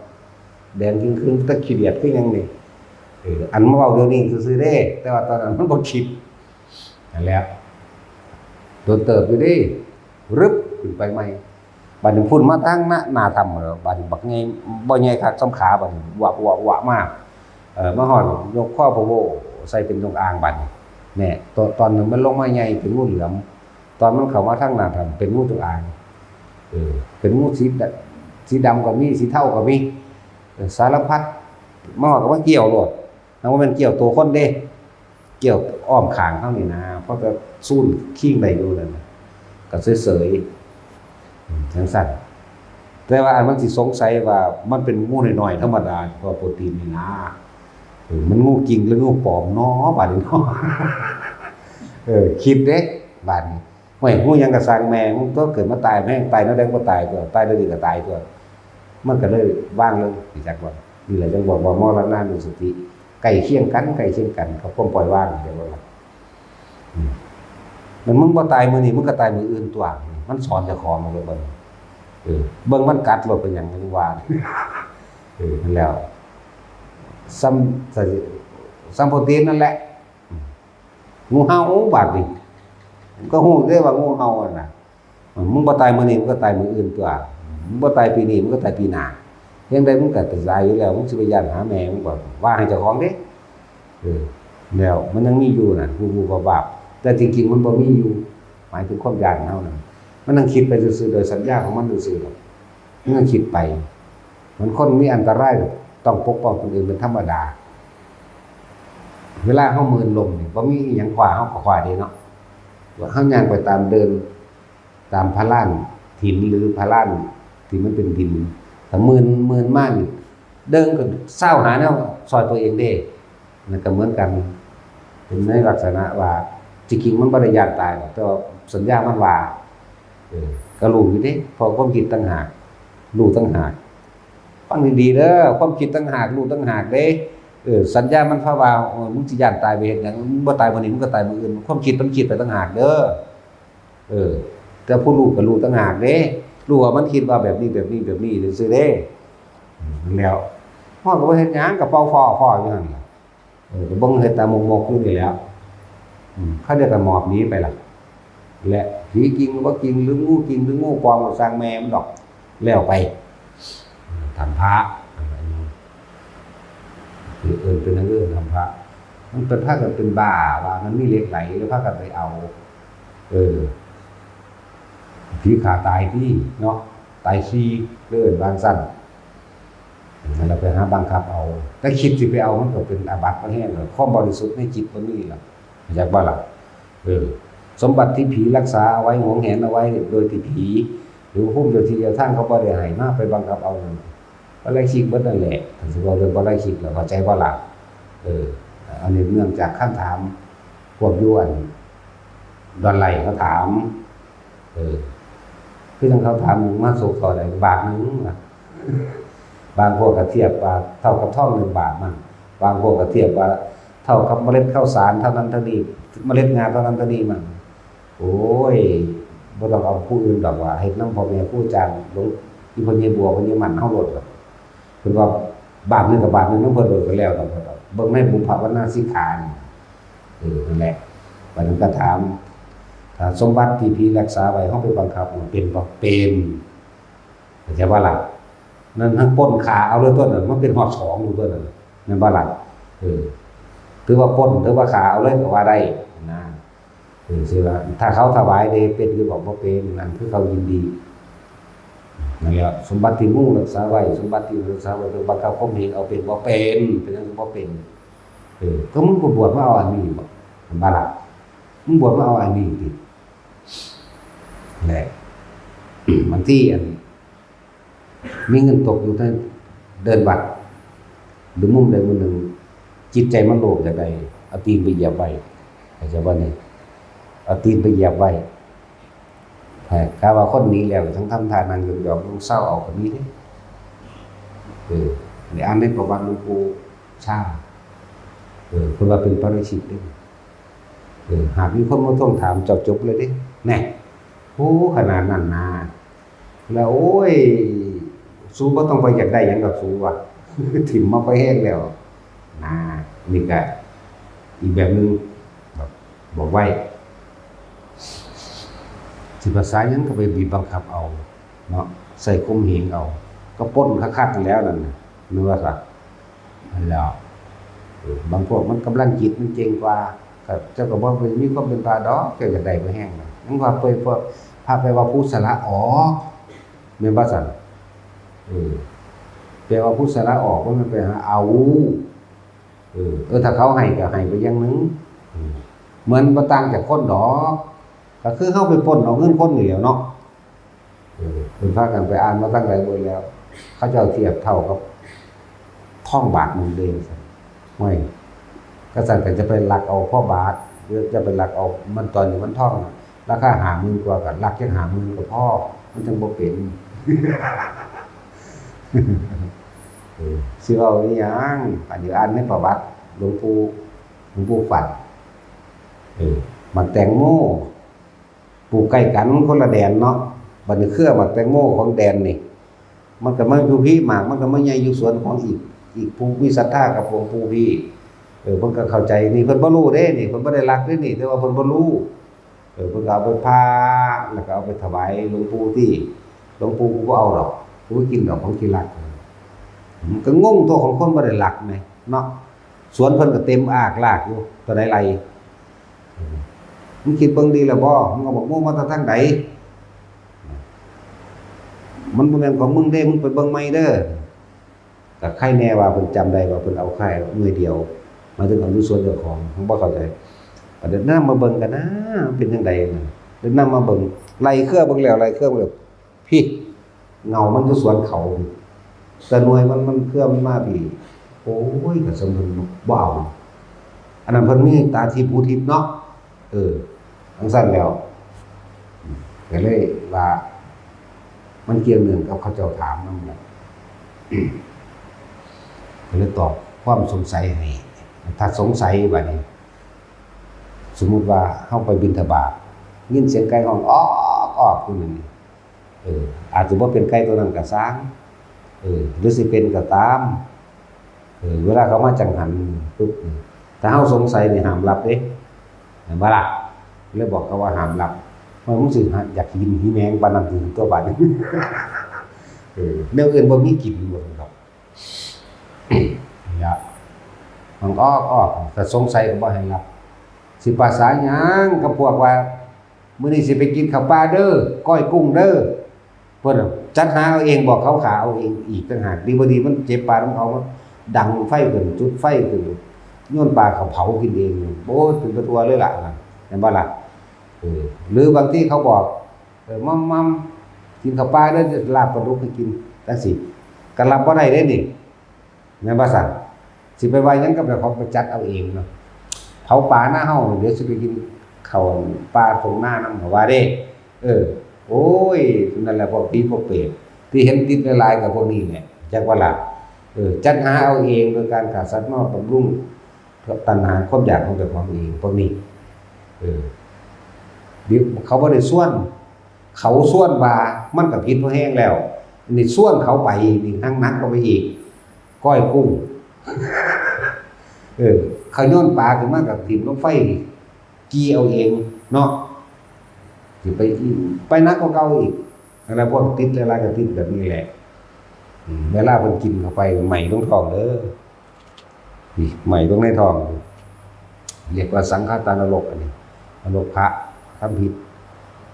แดงครึ่งๆตะขี้เดียดคือหยังนี่อันมาเว้าเดี๋ยวนี้ซื่อๆเด้แต่ว่าตอนนั้นมันบ่คิดนั่นแหละโดนเติบอยู่เด้รึบขึ้นไปใหม่บัดนี้พุ่นมาทางหน้าถ้ำแล้วบัดนี้บักใหญ่บ่ใหญ่คักซ้ำขาบัดนี้วะมากมาฮอดยกข้อพะโวใส่เป็นจงอางบัดนี้แน่ตอนนึงมันลงมาใหญ่เป็นงูเหลือมตอนมันเข้ามาทางหน้าถ้ำเป็นงูจงอางเป็นงูสีดำก็มีสีเทาก็มีสารพัดมาฮอดก็มาเกี่ยวโลดแล้วว่ามันเกี่ยวตัวคนเด้เกี่ยวอ้อมข้างเฮานี่นะเพราะก็ซูนขิงได้อยู่นั่นน่ะก็เสยๆจังซั่นแต่ว่าอันมันสิสงสัยว่ามันเป็นงูน้อยๆธรรมดาเพราะโปรตีนนี่นะมันงูจริงหรืองูปลอมเนาะบัดนี้เนาะคิดเด้บัดนี้ห้วยงูหยังก็สร้างแม่มันก็เกิดมาตายแม่งตายแล้วได้บ่ตายตัวตายแล้วดีก็ตายตัวมันก็เลยว่างเลยสิจักว่านี่แหละจังบอกว่ามรณะนุสติใกล้เคียงกันเขาความปล่อยวางเดี๋ยวว่ามันมึงบ่ตายมื้อนี้มึงก็ตายมื้ออื่นตัวมันสอนเจ้าของมันเลยเบิ่งมันกัดรถเป็นหยังจังว่านั่นแล้วซ้ำโปรตีนนั่นแหละ งูเห่าบาดนี่มันก็ฮู้ได้ว่างูเห่านั่นน่ะมึงบ่ตายมื้อนี้มึงก็ตายมื้ออื่นตัวมึงบ่ตายปีนี้มึงก็ตายปีหน้าเพียงใดมึงก็ตายอยู่แล้วมึงสิไปย้านหาแม่มึงบ่ว่าให้เจ้าของเด้แล้วมันยังมีอยู่น่ะผู้บาปแต่จริงๆมันบ่มีอยู่หมายถึงความย้านเฮานั่นมันนั่งคิดไปซื่อๆโดยสัญญาของมันซื่อๆหรอกมันนั่งคิดไปมันคนมีอันตรายต้องปกป้องคนอื่นเป็นธรรมดาเวลาเฮามืนลมนี่บ่มีหยังขวาเฮาก็ขวาดีเนาะว่าเฮาย่างไปตามเดินตามพระลานหินหรือพระลานที่มันเป็นดินถ้ามืนมากนี่เดินก็เศร้าหาแนวซอยตัวเองเด้นั่นก็เหมือนกันเป็นในลักษณะว่าจริงๆมันบ่ได้ยานตายหรอกแต่ว่าสัญญามันว่าก็รู้อยู่เด้พอความคิดต่างหากรู้ต่างหากฟังดีๆเด้อความคิดต่างหากรู้ต่างหากเด้สัญญามันพาว่ามึงสิย่านตายไปเฮ็ดหยังมึงบ่ตายมื้อนี้มึงก็ตายมื้ออื่นความคิดมันคิดไปต่างหากเด้อแต่ผู้รู้ก็รู้ต่างหากเด้รู้ว่ามันคิดว่าแบบนี้ซื่อเด้แล้วฮอดก็บ่เฮ็ดหยังก็เป่าฟ้ออยู่นั่นก็บ่เฮ็ดตามมกๆอยู่นี่แหล้วเขาเรียกกันหมอบหนีไปล่ะและผีจริงหรือบ่จริงหรืองูจริงหรืองูปลอมก็สร้างแม่มันดอกแล้วไปทำพระเป็นเรื่องทำพระมันเป็นพระกันเป็นบ้าว่ามันมีเหล็กไหลแล้วพระกันไปเอาผีขาตายที่เนาะตายซีเลื่อนบางสั้นเราไปหาบังคับเอาแต่คิดสิไปเอามันก็เป็นอาบัติมันแห้งเลยความบริสุทธิ์ในจิตมันนี่ล่ะอยากว่าล่ะสมบัติที่ผีรักษาเอาไว้หวงแหนเอาไว้โดยที่ผีหรือพุ่มโดยที่ท่านเขาบ่ได้ให้มาไปบังคับเอาบ่ได้คิดเบิดนั่นแหละถ้าสิว่าเรื่องบ่ได้คิดแล้วเข้าใจบ่ล่ะอันนี้เนื่องจากคำถามพวกอยู่อันดอนไหลเขาถามคือทางเขาถามมาสุกต่อได้บาทนึงล่ะบางพวกก็เทียบว่าเท่ากับทอง1 บาทมั่งบางพวกก็เทียบว่าเท่ากับเมล็ดข้าวสารเท่านั้นเท่านี้เมล็ดงาเท่านั้นเท่านี้มั่งโอ้ยบ่ต้องเอาผู้อื่นดอกว่าเฮ็ดนำพ่อแม่ผู้อาจารย์หลวงที่เพิ่นเฮ็ดบัวเพิ่นมันเฮาโลดเพิ่นว่าบาทนึงกับบาทนึงนำเพิ่นโดดก็แล้วดอกเบิ่งในบุพภาวนาสิกขานี่นั่นแหละบัดนั้นก็ถามถ้าสมบัติที่ผีรักษาไว้เฮาไปบังคับเป็นบ่เป็นเข้าใจบ่ล่ะนั่นทั้งปล้นขาเอาเลยตัวนั้นมันเป็นฮอด2อยู่ตัวนั้นนั่นบ่ล่ะถือว่าปล้นถือว่าขาเอาเลยก็ว่าได้นะสิว่าถ้าเขาถวายได้เป็นคือบอกบ่เป็นนั่นคือเขายินดีนั่นแหละสมบัติที่มุ่งรักษาไว้สมบัติที่รักษาไว้คือบังคับข่มเหงเอาเป็นบ่เป็นจังบ่เป็นก็มึงบวชมาเอาอันนี้บ่บ่ล่ะมึงบวชมาเอาอันนี้ติแหละบางทีอันมีเงินตกอยู่ท่านเดินวัดหรือมุมใดมุมหนึ่งจิตใจมันโลภจะได้เอาตีนไปเหยียบไว้เข้าใจบ่นี่เอาตีนไปเหยียบไว้ถ้าว่าคนนี้แล้วทั้งทำทานนั่งยอมๆเศร้าเอาก็มีเด้ในอ่านในประวัติหลวงปู่ชาเพิ่นว่าเป็นปริชิตเด้หากมีคนมาทวงถามเจ้าจบเลยเด้แน่โอ้ขนาดนั้นนะแล้วโอ้ยสู้บ่ต้องไปอยากได้หยังดอกสู้ว่ะถิ่มมาไปแห้งแล้วนะนี่ก็อีกแบบนึงบอกไว้สิภาษาหยังก็ไปบีบบังคับเอาเนาะใส่ข่มเหงเอาก็ปล้นคักๆแล้วนั่นน่ะนึกว่าซะแล้วบางพวกมันกำลังจิตมันเจ๋งกว่าก็เจ้าก็บ่มีความเป็นพระดอกเจ้าอยากได้บ่แห้งน่ะมันว่าไปพวกพาไปว่าผู้สละออกแม่นบ่ซั่นแปลว่าผู้สละออกว่ามันไปหาเอาถ้าเขาให้ก็ให้ไปอย่างนึงเหมือนบ่ต่างจากคนดอกก็คือเฮาไปปล้นเอาเงินคนนี่แหล้วเนาะเพิ่นพากันไปอ่านมาตั้งหลายบทแล้วเขาเจ้าเทียบเท่ากับทองบาทนึงเด้ซั่นห้วยก็สั่นก็จะไปลักเอาพ่อบาทหรือจะไปลักเอามันตอนนี้มันทองราคา 50,000 กว่าก็ลักจัง 50,000 ก็พอมันจังบ่เป็นสิเอาอีหยังอันนี้อ่านในประวัติหลวงปู่ฝันมันแตงโมปลูกใกล้กันคนละแดนเนาะบัดนี้เครือมันแตงโมของแดนนี่มันก็มาอยู่พี่หมากมันก็มาใหญ่อยู่สวนของอีกผู้มีศรัทธากับหลวงปู่พี่ เพิ่นก็เข้าใจนี่เพิ่นบ่รู้เด้นี่เพิ่นบ่ได้รักเด้นี่แต่ว่าเพิ่นบ่รู้เพิ่นก็เอาไปพาแล้วก็เอาไปถวายหลวงปู่ที่หลวงปู่บ่เอาดอกกูกินดอกของที่รักมันก็งงตัวของคนบ่ได้รักแหมเนาะสวนเพิ่นก็เต็มอากลากอยู่ตัวใดไรมึงคิดเบิ่งดีแล้วบ่มึงก็บอกมาทางใดมันบ่แม่นของมึงเด้มึงไปเบิ่งใหม่เด้อก็ใครแน่ว่าเพิ่นจำได้ว่าเพิ่นเอาค่ายมือเดียวมาถึงเอาอยู่ส่วนเจ้าของผมบ่เข้าใจเดี๋ยวนำมาเบิ่งกันนะเป็นจังได๋เดี๋ยวนำมาเบิ่งไล่เครือเบิ่งแล้วไล่เครือเบิ่งแล้วพี่เงามันอยู่สวนเขาแต่หน่วยมันเครือมันมาพี่โอ้ยก็สมเพิ่นบ่เอาอันนั้นเพิ่นมีตาทิพย์หูทิพย์เนาะจังซั่นแล้วก็เลยว่ามันเกี่ยวเนื่องกับเขาเจ้าถามนำแหละก็เลยตอบความสงสัยให้ถ้าสงสัยบัดนี้สมมุติว่าเฮาไปบิณฑบาตยินเสียงไก่ฮ้องอ้อกอยู่นั่นอาจจะบ่เป็นไก่ตัวนั้นก็สร้างหรือสิเป็นก็ตามเวลาเขามาจังหันปุ๊บถ้าเฮาสงสัยนี่ห้ามรับเด้เห็นบ่ล่ะเลยบอกเขาว่าห้ามรับมันรู้สึกอยากกินหิแมงปานนั้นถึงตัวบาดนี้แนวอื่นบ่มีกินบ่ครับอย่ามันอ้อถ้าสงสัยก็บ่ให้รับสิภาษาหยังกับพวกว่ามื้อนี้สิไปกินข้าวปลาเด้อก้อยกุ้งเด้อเพิ่นจัดหาเอาเองบอกเขาขาเอาเองอีกต่างหากดีบ่ดีมันเจ็บปากของเขาดังไฟขึ้นจุดไฟขึ้นโยนปลาเขาเผากินเองโอ้ถึงกระตัวเลยล่ะเห็นบ่ล่ะหรือบางที่เขาบอกมัมกินข้าวปลาเด้อจะลาบปลาดุกให้กินจังซี่ก็รับบ่ได้เด้นี่แม่นบ่ซั่นสิไปว่าหยังกับเขาไปจัดเอาเองเนาะเผาปลาหน้าเฮาเดี๋ยวสิไปกินข้าวปลาตรงหน้านำเขาว่าเด้โอ้ยนั่นแหละพวกผีพวกเปรตที่เห็นติดหลายๆกับพวกนี้แหละจักว่าล่ะจัดหาเอาเองโดยการฆ่าสัตว์นอกบำรุงตัณหาความอยากของตัวของเองพวกนี้เดี๋ยวเขาบ่ได้ส่วนเขาส่วนว่ามันก็ผิดพอแห้งแล้วนี่ส่วนเขาไปนี่ทั้งนักก็ไปอีกก้อยกุ้งเขาโยนปลาขึ้นมากับถิ่มลงไฟกี้เอาเองเนาะสิไปนักกว่าเก่าอีกอะไรพวกติดหลายๆก็ติดแบบนี้แหละเวลาเพิ่นกินเข้าไปใหม่ตรงท้องเด้อนี่ใหม่ตรงในท้องเรียกว่าสังฆทานนรกอันนี้นรกพระทำผิด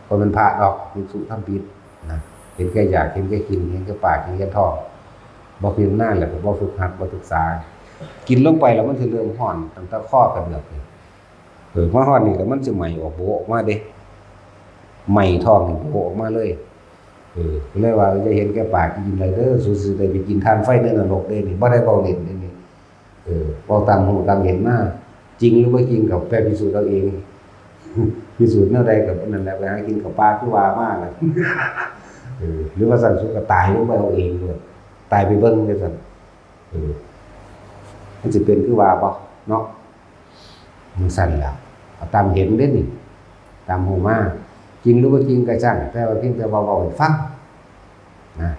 บ่เป็นพระดอกภิกษุทำผิดนะเห็นแก่อยากเห็นแก่กินเห็นแก่ปากเห็นแก่ท้องบ่เพียงหน้าแหละก็บ่ฝึกหัดบ่ศึกษากินลงไปแล้วมันสิเริ่มร้อนตั้งแต่คอกระเดือกเลยมาร้อนนี่แล้วมันสิไหม้ออกโบออกมาเด้ไหม้ท้องนี่โบออกมาเลยก็เลยว่าจะเห็นแก่ปากกินอะไรเด้อซื่อๆได้ไปกินทานไฟในนรกเด้นี่บ่ได้เว้าเล่นเด้นี่เว้าตามหูตามเห็นมาจริงหรือบ่จริงก็แปรพิสูจน์เอาเองพิสูจน์แนวใดก็นั่นแหละไปหากินกับปลาคือว่ามาน่ะหรือว่าสั่นสุก็ตายลงไปเอาเองด้วยตายไปเบิ่งจังซั่นมันสิเป็นคือว่าบ่เนาะมันสั่นแล้วตามเห็นเด้นี่ตามหูมาจริงหรือบ่จริงก็ช่างแต่ว่าเพียงแต่เว้าให้ฟังนะ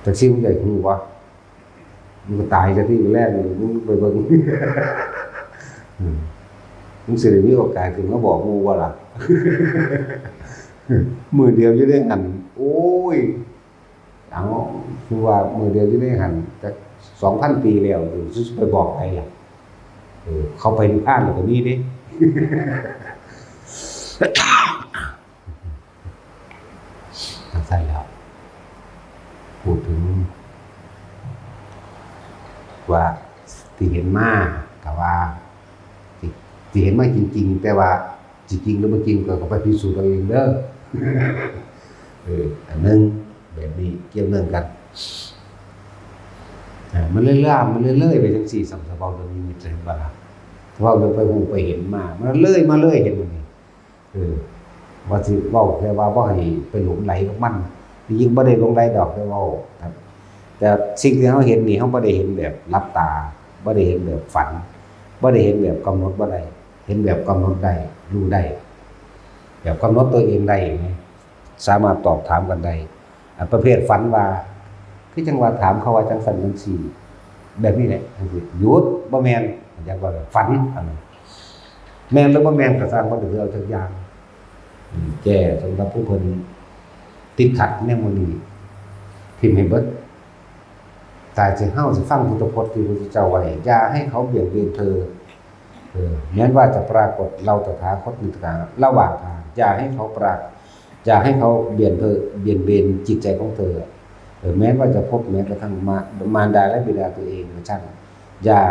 แต่สิมันได้ฮู้บ่มันก็ตายซะที่แรกนี่มึงไปเบิ่งมึงสิได้มีโอกาสขึ้นมาบอกหมู่บ่ล่ะมื้อเดียวอยู่ได้หันโอ้ยเอาคือว่ามื้อเดียวอยู่ได้หันจัก 2,000 ปีแล้วสิไปบอกใครล่ะเขาไปนิพพานแล้วก็มีเด้ใช่แล้วพูดถึงว่าที่เห็นมาแต่ว่าที่เห็นมาจริงๆแต่ว่าจริงๆหรือไม่จริงก็ไปพิสูจน์เอาเองเด้ออันนึงแบบนี้เกี่ยวเนื่องกันมันเรื่อยๆไปจังซี่สัมสะเบาเรื่องนี้มีใจบ่ล่ะเพราะว่าเราไปฮู้ไปเห็นมามันเรื่อยเห็นมันนี่ว่าสิเว้าแค่ว่าบ่ให้ไปหลงไหลกับมันยิ่งบ่ได้หลงไหลดอกแต่เว้าครับแต่สิ่งที่เฮาเห็นนี่เฮาบ่ได้เห็นแบบลับตาบ่ได้เห็นแบบฝันบ่ได้เห็นแบบกำหนดบ่ได้เห็นแบบกำหนดได้รู้ได้แบบกำหนดตัวเองได้สามารถตอบถามกันได้ประเภทฝันว่าคือจังว่าถามเขาว่าจังซั่นจังซี่ แบบนี้แหละหยุดบ่แม่นอยากว่าฝันอันนั้นแม่นหรือบ่แม่นก็สร้างบ่ได้เอาจักอย่างแก้สำหรับผู้เพิ่นติดขัดในมื้อนี้พิมพ์ให้เบิดตายสิเฮาสิฟังพุทธพจน์ที่พระพุทธเจ้าไว้อย่าให้เขาเบี่ยงเบนเธอแม้ว่าจะปรากฏเราตถาคตนิทางระหว่างทางอย่าให้เขาอย่าให้เขาเบี่ยงเบนจิตใจของเธอแม้ว่าจะพบแม้กระทั่งมารดาและบิดาตัวเองนะช่างอย่า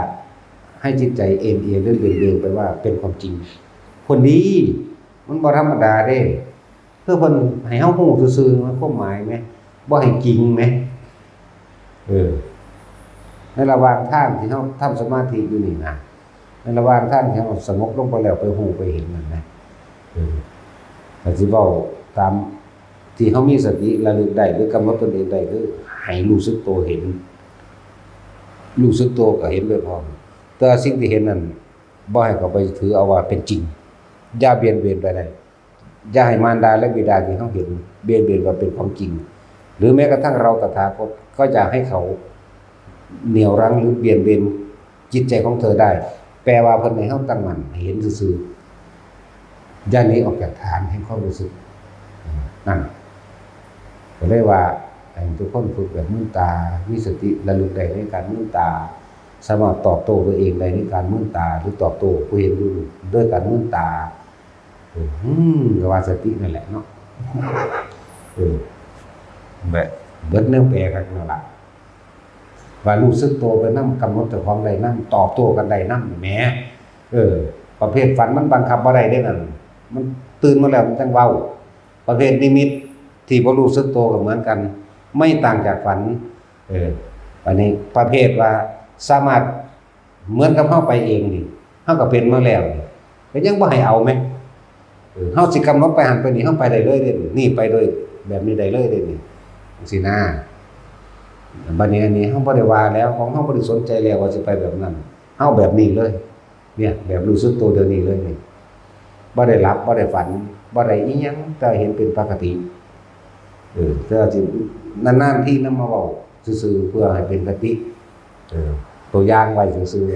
ให้จิตใจเอ็นเอียงหรือเบี่ยงเบนไปว่าเป็นความจริงคนนี้มันบ่ธรรมดาเด้เพื่อเพิ่นให้เฮาฮู้ซื่อๆมันความหมายมั้ยบ่ให้จริงมั้ยในระหว่างทางที่เฮาทำสมาธิอยู่นี่นะในระหว่างทางที่เฮาสงบลงไปแล้วไปฮู้ไปเห็นนั่นนะก็สิเว้าตามที่เฮามีสติระลึกได้หรือกำหนดตนเองได้คือให้รู้สึกตัวเห็นรู้สึกตัวก็เห็นไปพร้อมแต่สิ่งที่เห็นนั้นบ่ให้เขาไปถือเอาว่าเป็นจริงอย่าเบียดเบียนไปได้อย่าให้มารดาและบิดาที่เฮาเห็นเบียดเบียนว่าเป็นของจริงหรือแม้กระทั่งเราตถาคตก็อย่าให้เขาเหนี่ยวรั้งหรือเบียดเบียนจิตใจของเธอได้แปลว่าเพิ่นให้เฮาตั้งมั่นเห็นซื่อๆอย่าหนีออกจากฐานแห่งความรู้สึกนั่นก็เลยว่าให้ทุกคนฝึกแบบมื่นตามีสติระลึกได้ในการมื่นตาสามารถตอบโต้ตัวเองได้ในการมื่นตาหรือตอบโต้ผู้เห็นอยู่ด้วยการมื่นตาก็ว่าสตินั่นแหละเนาะแบบเบิดแนวแปลกันนั่นล่ะว่ารู้สึกตัวไปนำกำหนดเจ้าของได้นำตอบโต้กันได้นำแหมประเภทฝันมันบังคับบ่ได้เด้นั่นมันตื่นมาแล้วมันจังเว้าประเภทนิมิตที่บ่รู้สึกตัวก็เหมือนกันไม่ต่างจากฝันอันนี้ประเภทว่าสามารถเหมือนกับเฮาไปเองนี่เฮาก็เป็นมาแล้วก็ยังบ่ให้เอาแม่เฮาสิกำหนดไปหันไปนี่เฮาไปได้เลยเด้นี่ไปโดยแบบนี้ได้เลยเด้นี่จังซี่นะบัดนี้อันนี้เฮาบ่ได้ว่าแล้วของเฮาบ่ได้สนใจแล้วว่าสิไปแบบนั้นเฮาแบบนี้เลยเนี่ยแบบรู้สึกตัวเดี๋ยวนี้เลยนี่บ่ได้หลับบ่ได้ฝันบ่ได้อีหยังแต่เห็นเป็นปกติแต่สินานๆที่นำมาเว้าซื่อๆเพื่อให้เป็นกติตัวอย่างไว้ซื่อ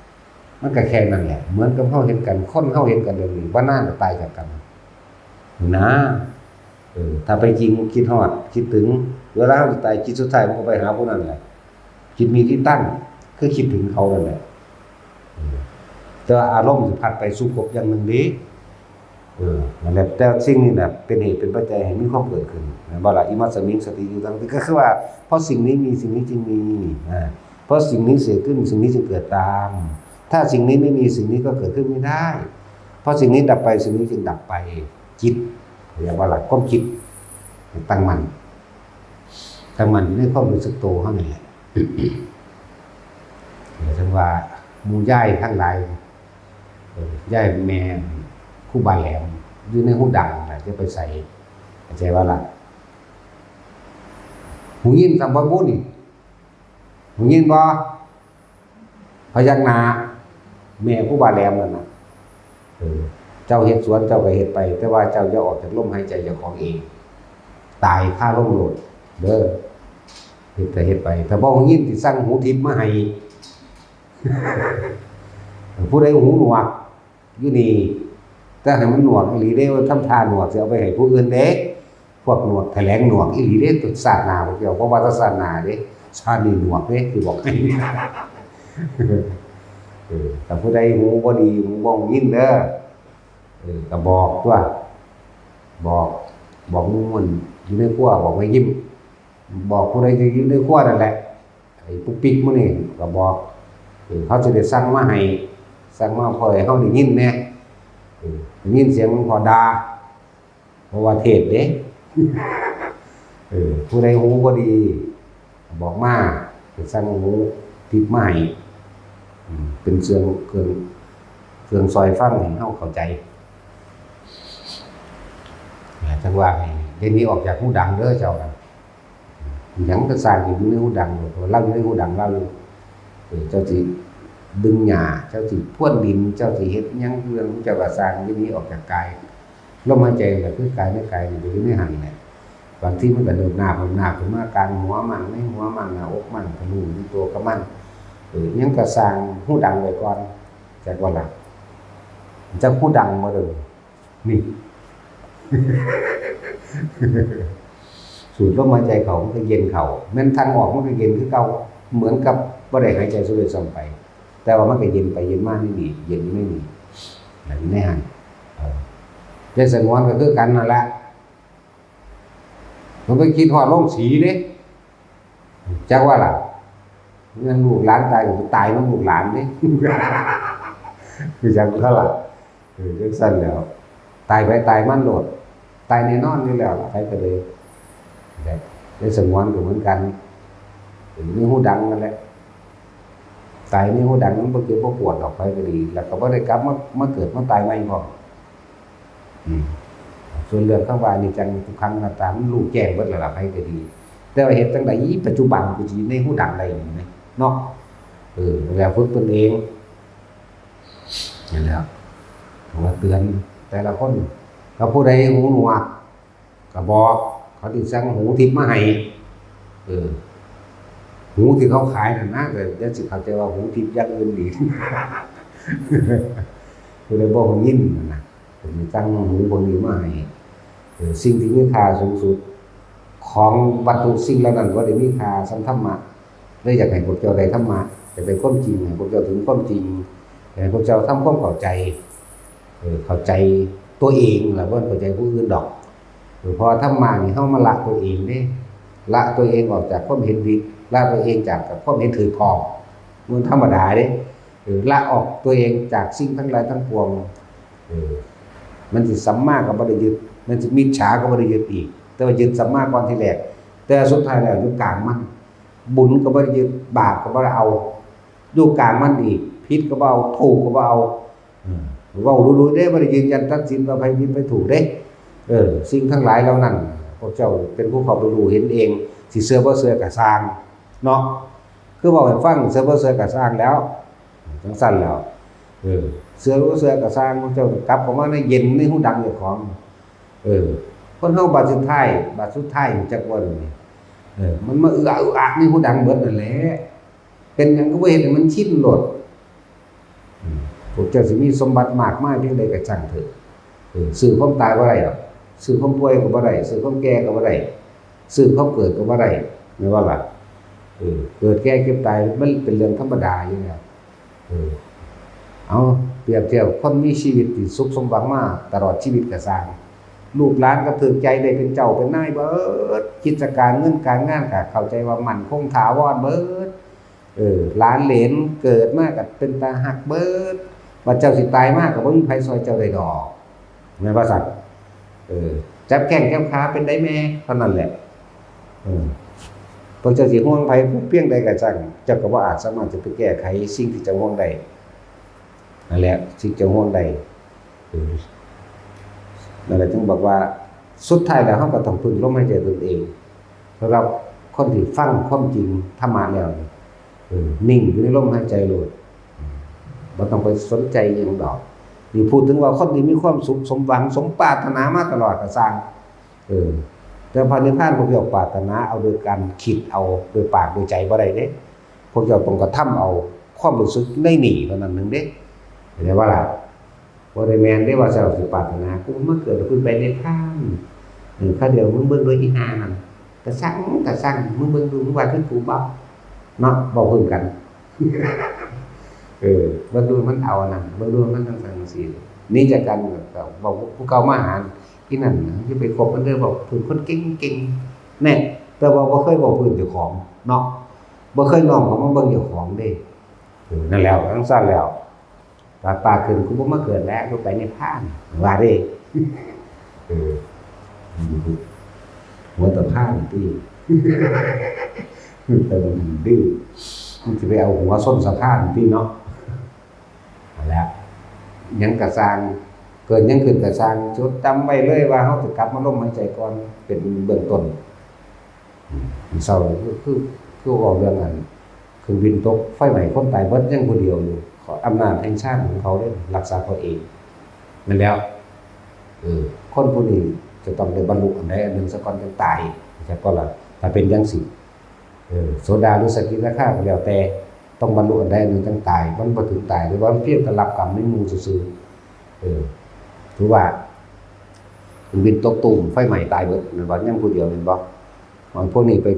ๆมันก็แค่นั้นแหละเหมือนกับเฮาเห็นกันคนเฮาเห็นกันเดี๋ยวนี้บ่นานก็ตายจากกันนะถ้าไปจริงคิดฮอดคิดถึงเวลาเฮาสิตายจิตสุดท้ายมันก็ไปหาผู้นั้นแหละจิตมีที่ตั้งคือคิดถึงเขานั่นแหละแต่อารมณ์สิพัดไปสู่ภพอย่างหนึ่งเด้นั่นแหละแต่สิ่งนี้น่ะเป็นเหตุเป็นปัจจัยให้มีความเกิดขึ้นบ่ล่ะอิมัสสมิงสติอยู่ตั้งก็คือว่าเพราะสิ่งนี้มีสิ่งนี้จึงมีเพราะสิ่งนี้เกิดขึ้นสิ่งนี้จึงเกิดตามถ้าสิ่งนี้ไม่มีสิ่งนี้ก็เกิดขึ้นไม่ได้เพราะสิ่งนี้ดับไปสิ่งนี้จึงดับไปจิตเรียกว่าหลักความคิดตั้งมั่นในความรู้สึกตัวเฮานี่แหละจังว่าหมู่ย้ายทั้งหลายย้ายแม่ครูบาแหลมอยู่ในหูดังน่ะจะไปใส่เข้าใจว่าล่ะหูยินสัมภบุญนี่หูยินบ่พยักหน้าแม่ครูบาแหลมนั่นน่ะเจ้าเฮ็ดสวนเจ้าก็เฮ็ดไปแต่ว่าเจ้าอย่าออกจากลมหายใจเจ้าของเองตายคาลมโลดเด้อเฮ็ดแต่เฮ็ดไปถ้าบ่หูยินสิสั่งหูทิพย์มาให้ ผู้ใดหูหนวกอยู่นี่แต่ให้มันหนวกอีหลีเด้ว่าทำทาหนวกสิเอาไปให้ผู้อื่นเด้พวกหนวกแถลงหนวกอีหลีเด้ตุศาสนาบ่เกี่ยวเพราะว่าศาสนาเด้ชาตินี้หนวกเด้สิบอกให้แต่ผู้ใดหูบ่ดีหูบ่ยินเด้อก็บอกตัวบอกมันอยู่ในครัวบอกให้ยิ้มบอกผู้ใดที่อยู่ในครัวนั่นแหละไอ้ปุ๊กปิ๊กมื้อนี้ก็บอกเขาจะได้สั่งมาให้สั่งมาพอให้เฮาได้ยินแน่ได้ยินเสียงมันพอด่าเพราะว่าเทศเด้ผู้ใดหูบ่ดีบอกมาจะสั่งหูทิพย์มาให้เป็นเครื่องซอยฟังให้เฮาเข้าใจจังว่าให้เดี๋ยวนี้ออกจากหูดังเด้อเจ้าน่ะหยังก็สร้างอยู่ในหูดังเล่าอยู่ในหูดังเล่าอยู่เจ้าสิดึงหญ้าเจ้าสิพ่วนดินเจ้าสิเฮ็ดหยังเรื่องเจ้าก็สร้างอยู่นี้ออกจากกายลมหายใจก็คือกายในกายอยู่ในหันแหละบางทีมันก็เดินหน้าขึ้นมากลางหัวมันในหัวมันหน้าอกมันทะลุในตัวก็มัน ยังก็สร้างหูดังไว้ก่อนจักว่าล่ะจักหูดังมาเลยนี่ สูดลมหายใจเขามันก็เย็นเขาแม้นทางออกมันก็เย็นคือเก่าเหมือนกับบ่ได้หายใจสูดเลยซ้ำไปแต่ว่ามันก็เย็นไปเย็นมาไม่มีเย็นไม่มีอันนี้แน่หันใจสงวนก็คือกันนั่นแหละมันไปคิดฮอดลงสีเด้จักว่าล่ะเงินลูกหลานตายก็ตายนำลูกหลานเด้ คือจังเท่าล่ะจังซั่นแล้วตายไปตายมันโลดตายแน่นอนอยู่แล้วล่ะใครก็เลยได้สงวนก็เหมือนกันมีหูดังนั่นแหละตายมีหูดังมันบ่เจ็บบ่ปวดออกไปก็ดีแล้วก็บ่ได้กลับมาเกิดมาตายใหม่พร้อมส่วนเรื่องคำว่านี่จังทุกครั้งหน้าตามันรู้แจ้งเบิดแล้วล่ะใครก็ดีแต่ว่าเฮ็ดจังได๋ปัจจุบันกูสิในหูดังได้นี่เนาะแล้วฝึกตนเองนั่นแหละว่าเตือนแต่ละคนถ้าผู้ใดหูหนวกก็บอกเขาสิสั่งหูทิพย์มาให้หูที่เขาขายนั่นนะแต่เดี๋ยวสิเข้าใจว่าหูทิพย์อย่างอื่นดี ผู้ใดบ่ฮู้ยินนั่นน่ะเพิ่นสั่งหูบ่มีมาให้สิ่งที่มีค่าสูงสุดของวัตถุสิ่งเหล่านั้นบ่ได้มีค่าสัมธรรมะเลยอยากให้พวกเจ้าได้ธรรมะจะเป็นความจริงให้พวกเจ้าถึงความจริงให้พวกเจ้าทำความเข้าใจเข้าใจตัวเองแล้วบ่เข้าใจผู้อื่นดอกพอธรรมะนี่เฮามาละตัวเองเด้ละตัวเองออกจากความเห็นผิดละตัวเองจากความเห็นถือครองมันธรรมดาเด้ละออกตัวเองจากสิ่งทั้งหลายทั้งปวงมันสิสัมมาก็บ่ได้ยึดมันสิมิจฉาก็บ่ได้ยึดอีกแต่ว่ายึดสัมมาก่อนที่แรกแต่สุดท้ายแล้วอยู่กลางมันบุญก็บ่ได้ยึดบาปก็บ่ได้เอาอยู่กลางมันอีกผิดก็บ่เอาถูกก็บ่เอาเว้าดูๆเด้บ่ได้ยืนยันตัดสินว่าไผผิดไผถูกเด้สิ่งทั้งหลายเหล่านั้นพวกเจ้าเป็นผู้เข้าไปรู้เห็นเองสิเชื่อบ่เชื่อก็สร้างเนาะคือเว้าให้ฟังเชื่อบ่เชื่อก็สร้างแล้วจังซั่นแล้วเชื่อบ่เชื่อก็สร้างพวกเจ้ากลับเข้ามาในเย็นในหูดังเจ้าของคนเฮาบัดสุดท้ายจักว่านี่มันมาอึอะในหูดังเบิดนั่นแหละเป็นหยังก็บ่เฮ็ดให้มันชินโลดพวกเจ้าสิมีสมบัติมากมายเพียงใดก็ช่างเถอะซื้อความตายบ่ได้ดอกซื้อความป่วยก็บ่ได้ซื้อความแก่ก็บ่ได้ซื้อความเกิดก็บ่ได้แม่นว่าล่ะเกิดแก่เก็บตายมันเป็นเรื่องธรรมดาอยู่แล้วเอาเปรียบเทียบคนมีชีวิตที่สุขสมหวังมาตลอดชีวิตก็สร้างลูกหลานก็ถึกใจได้เป็นเจ้าเป็นนายเบิดกิจการเงินการงานก็เข้าใจว่ามั่นคงถาวรเบิดหลานเหลนเกิดมาก็เป็นตาฮักเบิดว่าเจ้าสิตายมาก็บ่มีไผซอยเจ้าได้ดอกแม่นบ่ซั่นจับแข้งจับขาเป็นได้แม่เท่านั้นแหละพวกเจ้าสิห่วงไผเพียงใดก็จังเจ้าก็บ่อาจสามารถจะไปแก้ไขสิ่งที่เจ้าห่วงได้นั่นแหละสิ่งเจ้าห่วงได้นั่นแหละจึงบอกว่าสุดท้ายแล้วเฮาก็ต้องพึ่งลมหายใจตนเองสำหรับคนที่ฟังความจริงธรรมะแล้วนิ่งอยู่ในลมหายใจโลดบ่ต้องไปสนใจหยังดอกนี่พูดถึงว่าคนที่มีความสุขสมหวังสมปรารถนามาตลอดก็สร้างแต่พระนิพพานพวกเจ้าปรารถนาเอาโดยการคิดเอาโดยปากโดยใจบ่ได้เด้พวกเจ้าต้องกระทำเอาความรู้สึกในนี่เท่านั้นนึงเด้เห็นว่าล่ะบ่ได้แม่นได้ว่าเจ้าสิปรารถนากูมาเกิดขึ้นไปในนิพพานข้าเดียวมึงเบิ่งโดยอีหานั่นก็สั่งมึงเบิ่งดูมึงว่าคือกูบ่เนาะบ่พึ่งกันเบิ่งดูมันเอานั่นเบิ่งดูมันจังซั่นจังซี่นี่จากกันก็บอกผู้เก่ามาหาที่นั่นที่ไปคบมันเด้อบอกเพิ่นคนเก่งๆแน่แต่ว่าบ่เคยบอกเพิ่นเจ้าของเนาะบ่เคยน้อมเข้ามาเบิ่งเจ้าของเด้นั่นแล้วจังซั่นแล้วปากขึ้นกูบ่มาเกิดแล้วกูไปนิพพานว่าเด้หัวตะพานติแต่มันดื้อมันสิไปเอาหัวส้นสะพานติเนาะนั่นแหละยังกระสร้างเกิดยังขึ้นกระสร้างจดจำไว้เลยว่าเฮาจะกลับมาลมหายใจก่อนเป็นเบื้องต้นเศร้าคือเว้าเรื่องนั้นเครื่องบินตกไฟไหม้คนตายเบิดยังผู้เดียวอยู่ขออำนาจแห่งชาติของเขาได้รักษาเขาเองนั่นแล้วคนผู้นี้จะต้องได้บรรลุอันใดอันหนึ่งสักก่อนจึงตายใช่ก็ล่ะถ้าเป็นจังซี่โสดาหรือสกิทาคาก็แล้วแต่ ต้องบรรลุอันใดอันหนึ่งจังตายมันบ่ถึงตายหรือว่ามันเพียงแต่รับกรรมในหมู่ซื่อๆถือว่าบินตกตุ่มไฟไหม้ตายเบิดนั่นว่ายังผู้เดียวนั่นบ่มันพวกนี้ไป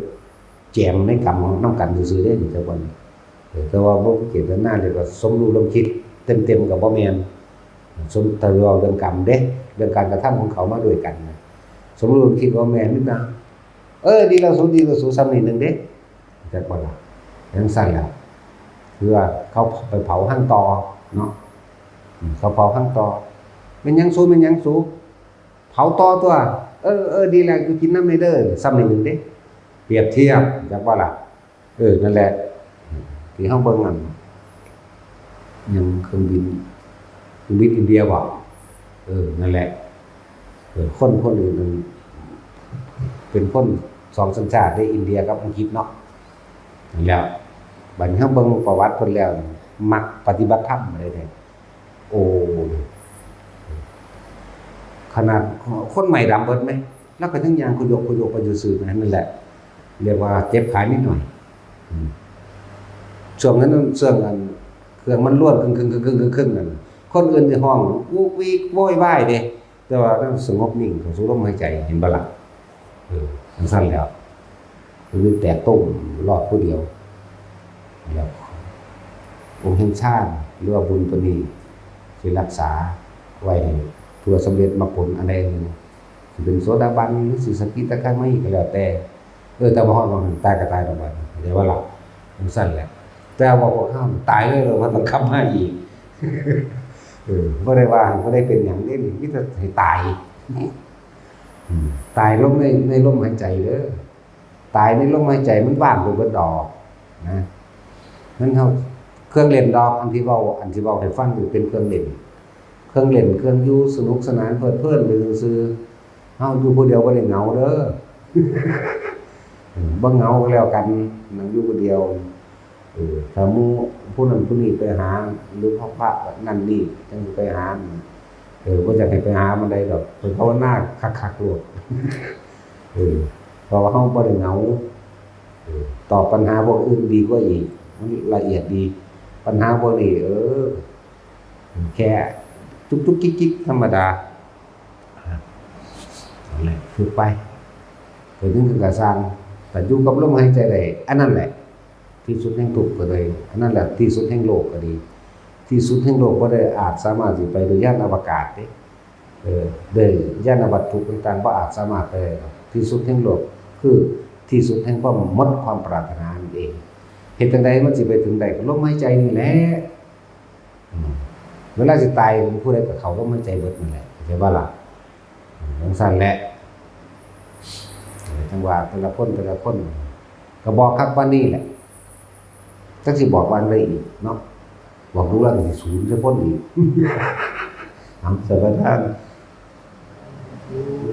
แจมในกรรมนำกันซื่อๆเด้นี่แต่ว่าแต่ว่าบ่เจตนาเลยว่าสมรู้ร่วมคิดเต็มๆก็บ่แม่นสมแต่ว่าเรื่องกรรมเด้เรื่องการกระทำของเขามาด้วยกันสมรู้ร่วมคิดว่าแม่นนี่นะดีแล้วสู้ซ้ำนิดนึงเด้แต่บ่ล่ะยังสั่นแล้วคือว่าเขาไปเผาห้างตอเนาะเขาเผาห้างตอเป็นยังสู้เผาตอตัวดีแล้วกูกินน้ำในเด้อซ้ำนิดนึงเด้เปรียบเทียบจักว่าล่ะนั่นแหละที่เฮาเบิ่งนั่นยังเครื่องบินอินเดียบ่นั่นแหละคนอื่นมันเป็นคนสองสัญชาติได้อินเดียกับอังกฤษเนาะแล้วบัดนี้เฮาเบิ่งประวัติเพิ่นแล้วมักปฏิบัติธรรมเลยแท้โอ้ขนาดคนใหม่ดำเบิดไหมแล้วก็ทั้งยางคุยกไปซื่อๆนั่นแหละเรียกว่าเจ็บขานิดหน่อยช่วงนั้นเครื่องมันล้วนครึ่งนั่นคนอื่นสิห้องวูกวีกโวยวายเด้แต่ว่ามันสงบนิ่งสูดลมหายใจเห็นบ่ล่ะสั้นแล้วคือแตกต้มรอดผู้เดียวแล้วองค์แห่งชาติหรือว่าบุญตัวนี้สิรักษาไว้เพื่อสำเร็จมรรคผลอันใดสิเป็นโสดาบันหรือสิสกิทาคามีก็แล้วแต่แต่บ่ฮอดว่าตายก็ตายดอกบัดเดี๋ยวว่าล่ะสั้นแหละแต่ว่าพวกเฮาตายเลยมันต้องกลับมาอีกบ่ได้ว่าบ่ได้เป็นหยังนี่มีแต่ให้ตายตายลงในลมหายใจเด้อตายในลมหายใจมันว่างไปเบิดดอกนะนั้นเฮาเครื่องเล่นดอกอันที่เว้าให้ฟังอยู่เป็นเครื่องเล่นเครื่องอยู่สนุกสนานเพลิดเพลินไปซื่อๆเฮาอยู่ผู้เดียวบ่ได้เหงาเด้อบ่เหงาก็แล้วกันนั่งอยู่ผู้เดียวถ้าหมู่ผู้นั้นผู้นี้ไปหาหรือพระนั่นนี่จังไปหาบ่อยากให้ไปหามันได้ดอกไปภาวนาคักๆโลดเพราะว่าเฮาบ่ได้เหงาตอบปัญหาพวกอื่นดีกว่าอีกมันละเอียดดีปัญหาพวกนี้แค่จุกๆกิ๊กๆธรรมดานั่นแหละฝึกไปถึงกระสร้างแต่อยู่กับลมหายใจได้อันนั้นแหละที่สุดแห่งทุกข์ก็เลยอันนั้นแหละที่สุดแห่งโลกก็ดีที่สุดแห่งโลกบ่ได้อาจสามารถสิไปโดยยานอวกาศเด้โดยยานวัตถุต่างๆบ่อาจสามารถไปที่สุดแห่งโลกคือที่สุดแห่งความหมดความปรารถนานั่นเองเฮ็ดจังได๋มันสิไปถึงได้ก็ลมหายใจนี่แหละเวลาสิตายผู้ใดก็เข้าลมหายใจเบิดนั่นแหละเข้าใจบ่ล่ะจังซั่นแหละจังว่าแต่ละคนก็บอกครับว่านี่แหละจักสิบอกว่าอะไรอีกเนาะบอกรู้แล้วสิศูนย์จะพ้นอีกสวัสดี